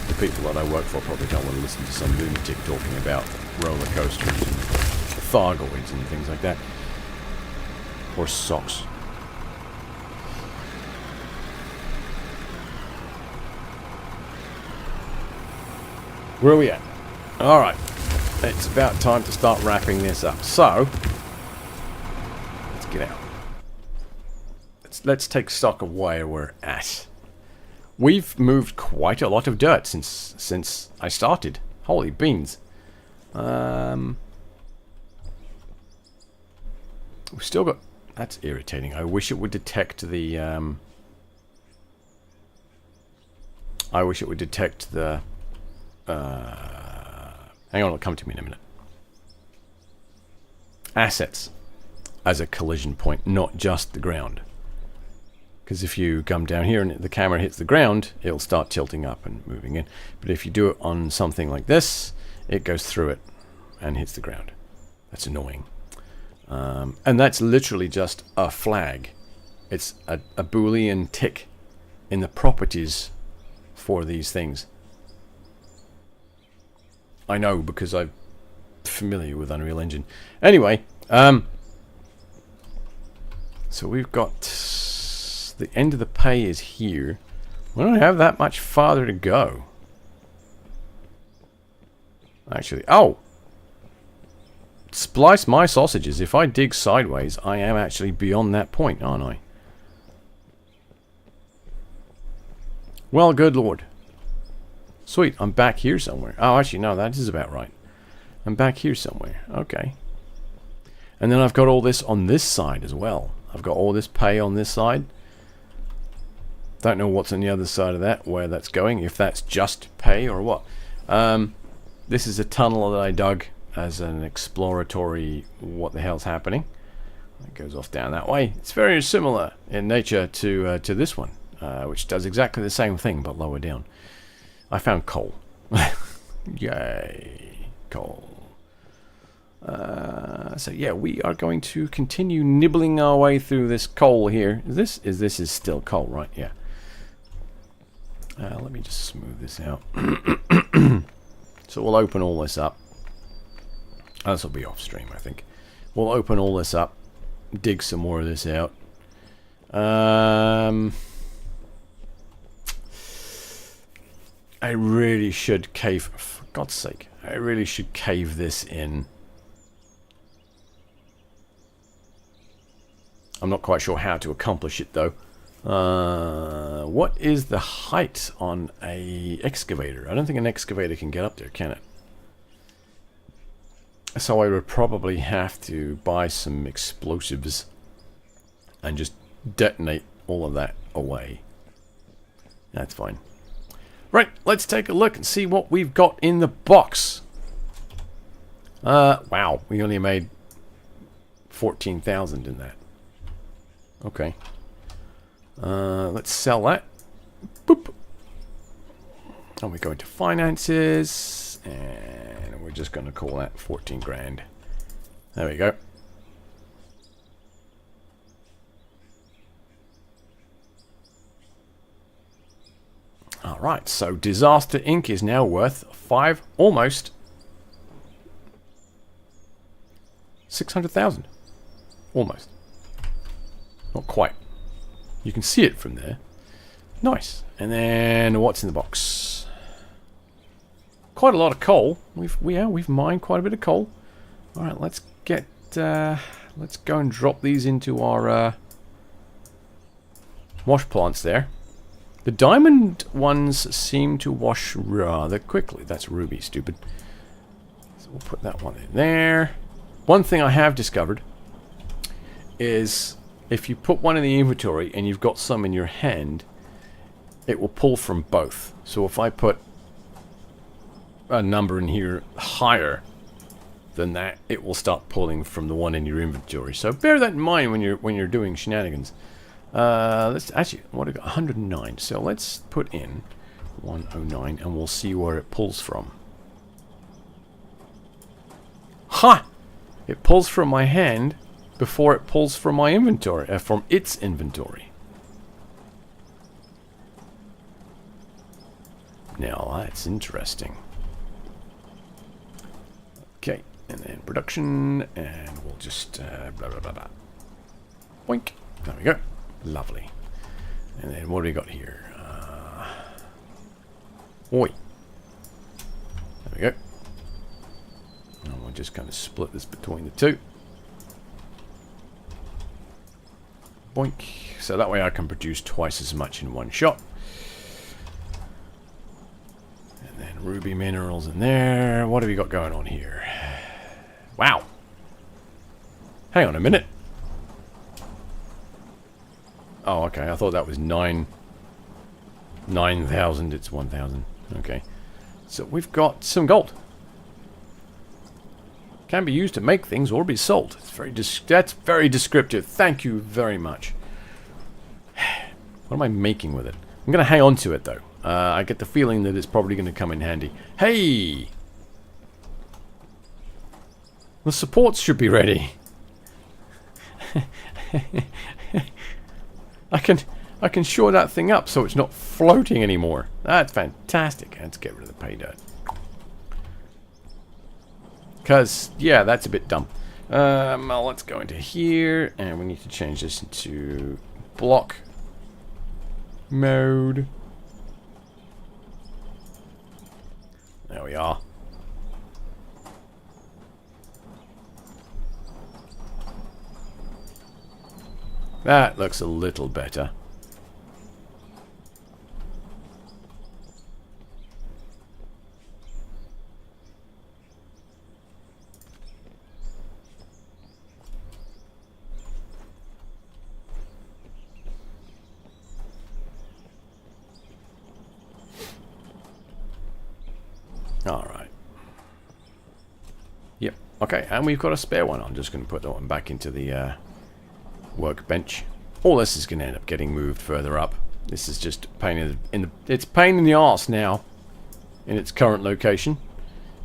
The people that I work for probably don't want to listen to some lunatic talking about roller coasters and Thargoids and things like that. Or socks. Where are we at? Alright. It's about time to start wrapping this up. So, let's get out. Let's take stock of where we're at. We've moved quite a lot of dirt since I started. Holy beans. We've still got... That's irritating. I wish it would detect the... I wish it would detect the... hang on, it'll come to me in a minute. Assets as a collision point, not just the ground. Because if you come down here and the camera hits the ground, it'll start tilting up and moving in. But if you do it on something like this, it goes through it and hits the ground. That's annoying. And that's literally just a flag. It's a Boolean tick in the properties for these things. I know because I'm familiar with Unreal Engine. Anyway, so we've got... The end of the pay is here. We don't have that much farther to go. Actually, oh! Splice my sausages. If I dig sideways, I am actually beyond that point, aren't I? Well, good lord. Sweet, I'm back here somewhere. Oh, actually, no, that is about right. I'm back here somewhere. Okay. And then I've got all this on this side as well. I've got all this pay on this side. Don't know what's on the other side of that, where that's going, if that's just pay or what. This is a tunnel that I dug as an exploratory what the hell's happening. It goes off down that way. It's very similar in nature to this one, which does exactly the same thing but lower down. I found coal. Yay, coal. So yeah, we are going to continue nibbling our way through this coal here. This is still coal, right? Yeah. Let me just smooth this out. So we'll open all this up. This will be off stream, I think. We'll open all this up, dig some more of this out. I really should cave, for God's sake, I really should cave this in. I'm not quite sure how to accomplish it though. What is the height on a excavator? I don't think an excavator can get up there, can it? So I would probably have to buy some explosives and just detonate all of that away. That's fine. Right, let's take a look and see what we've got in the box. Wow, we only made 14,000 in that. Okay. Let's sell that. Boop. And we go into finances, and we're just going to call that 14 grand. There we go. Alright, so Disaster Inc. is now worth almost 600,000. Almost. Not quite. You can see it from there. Nice. And then what's in the box? Quite a lot of coal. We've mined quite a bit of coal. All right, let's get let's go and drop these into our wash plants there. The diamond ones seem to wash rather quickly. That's ruby, stupid. So we'll put that one in there. One thing I have discovered is if you put one in the inventory and you've got some in your hand, it will pull from both. So if I put a number in here higher than that, it will start pulling from the one in your inventory. So bear that in mind when you're doing shenanigans. Let's actually, what I got? 109. So let's put in 109 and we'll see where it pulls from. Ha! It pulls from my hand before it pulls from my inventory, from its inventory. Now that's interesting. Okay, and then production, and we'll just blah blah blah blah. Boink. There we go. Lovely. And then what do we got here? Oi. There we go. And we'll just kind of split this between the two. Boink. So that way I can produce twice as much in one shot. And then ruby minerals in there. What have we got going on here? Wow. Hang on a minute. Oh, okay. I thought that was 9,000. It's 1,000. Okay. So we've got some gold. Can be used to make things or be sold. It's that's very descriptive. Thank you very much. What am I making with it? I'm going to hang on to it, though. I get the feeling that it's probably going to come in handy. Hey! The supports should be ready. I can shore that thing up so it's not floating anymore. That's fantastic. Let's get rid of the pay dirt. Because, yeah, that's a bit dumb. Well, let's go into here, and we need to change this into block mode. There we are. That looks a little better. Alright. Yep. Okay, and we've got a spare one. I'm just going to put that one back into the workbench. All this is going to end up getting moved further up. This is just pain in the it's pain in the arse now in its current location.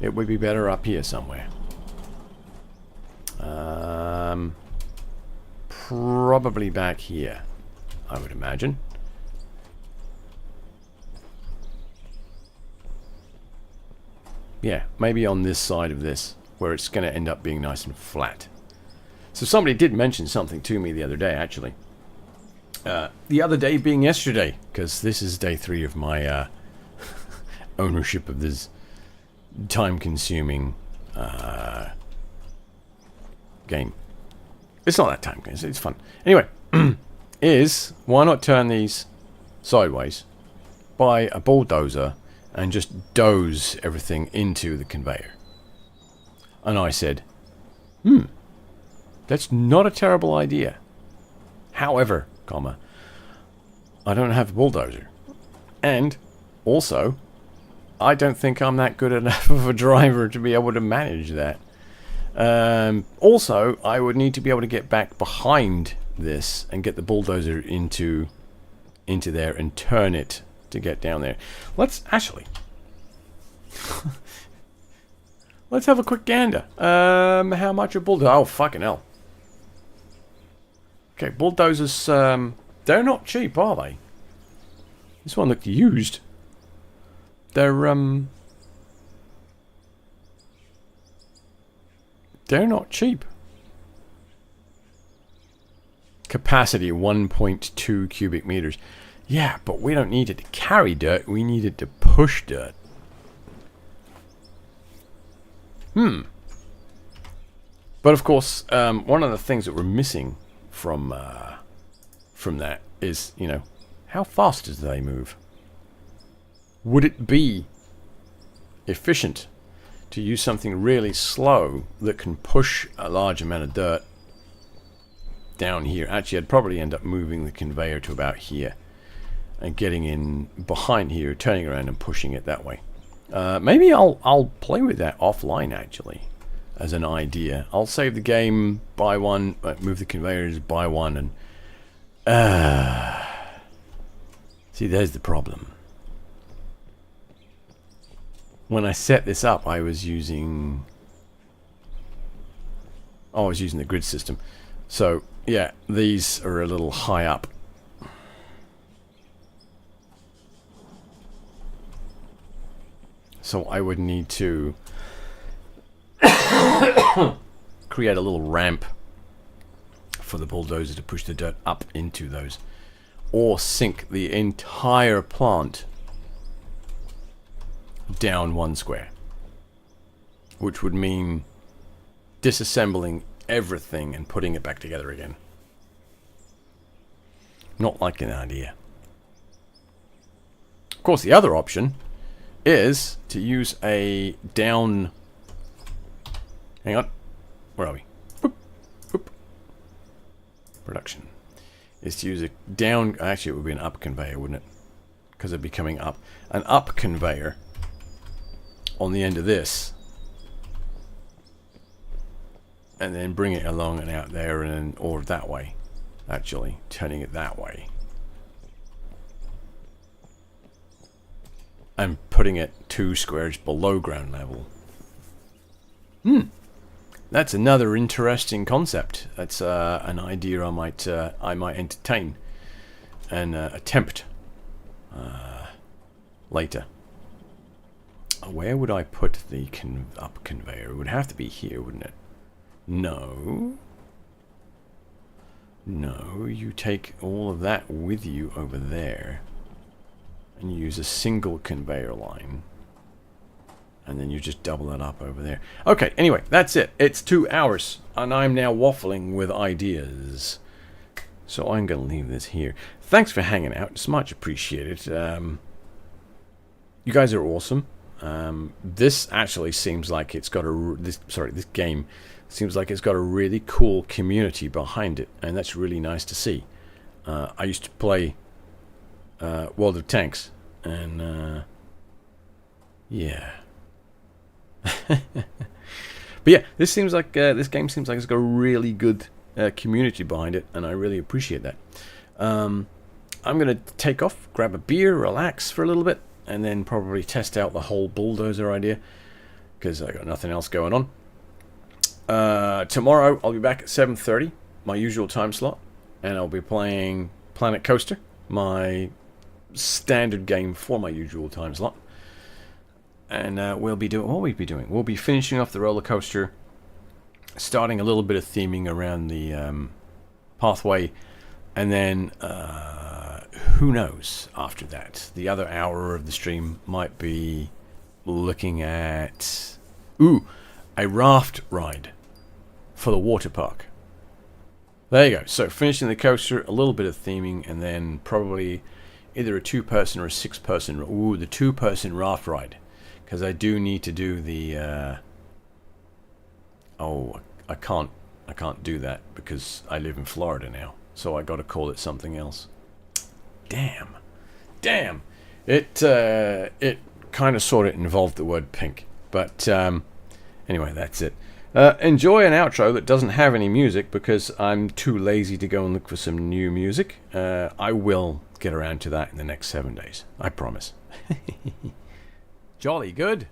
It would be better up here somewhere. Probably back here, I would imagine. Yeah, maybe on this side of this, where it's going to end up being nice and flat. So somebody did mention something to me the other day, actually. The other day being yesterday, because this is day 3 of my ownership of this time-consuming game. It's not that time-consuming, it's fun. Anyway, is why not turn these sideways, buy a bulldozer, and just doze everything into the conveyor? And I said, that's not a terrible idea. However, comma, I don't have a bulldozer. And also, I don't think I'm that good enough of a driver to be able to manage that. Also, I would need to be able to get back behind this and get the bulldozer into there and turn it to get down there. Let's actually let's have a quick gander. How much a bulldozer? Oh, fucking hell. Okay, bulldozers, they're not cheap, are they? This one looked used. They're not cheap. Capacity 1.2 cubic meters. Yeah, but we don't need it to carry dirt. We need it to push dirt. But of course, one of the things that we're missing from that is, you know, how fast do they move? Would it be efficient to use something really slow that can push a large amount of dirt down here? Actually, I'd probably end up moving the conveyor to about here and getting in behind here, turning around and pushing it that way. Maybe I'll play with that offline, actually, as an idea. I'll save the game, buy one, move the conveyors, buy one, and see, there's the problem. When I set this up, I was using the grid system. So yeah, these are a little high up. So I would need to create a little ramp for the bulldozer to push the dirt up into those, or sink the entire plant down one square, which would mean disassembling everything and putting it back together again. Not like an idea. Of course, the other option is to use a down... Hang on. Where are we? Boop, boop. Production. Is to use a down... Actually, it would be an up conveyor, wouldn't it? Because it'd be coming up. An up conveyor on the end of this. And then bring it along and out there, and then, or that way. Actually, turning it that way. And putting it 2 squares below ground level. That's another interesting concept. That's an idea I might entertain and attempt later. Where would I put the up conveyor? It would have to be here, wouldn't it? No. No, you take all of that with you over there. And use a single conveyor line. And then you just double it up over there. Okay, anyway, that's it. It's 2 hours. And I'm now waffling with ideas. So I'm going to leave this here. Thanks for hanging out. It's much appreciated. You guys are awesome. This actually seems like it's got this game seems like it's got a really cool community behind it. And that's really nice to see. I used to play World of Tanks, and yeah. But yeah, this seems like this game seems like it's got a really good community behind it, and I really appreciate that. I'm gonna take off, grab a beer, relax for a little bit, and then probably test out the whole bulldozer idea, because I got nothing else going on. Tomorrow I'll be back at 7:30, my usual time slot, and I'll be playing Planet Coaster, my standard game for my usual time slot. And we'll be doing we'll be finishing off the roller coaster, starting a little bit of theming around the pathway, and then who knows after that. The other hour of the stream might be looking at a raft ride for the water park. There you go. So finishing the coaster, a little bit of theming, and then probably either a 2-person or a 6-person. Ooh, the 2-person raft ride, because I do need to do the. I can't do that because I live in Florida now, so I got to call it something else. Damn. It kind of sort of involved the word pink, but anyway, that's it. Enjoy an outro that doesn't have any music because I'm too lazy to go and look for some new music. I will get around to that in the next 7 days. I promise. Jolly good.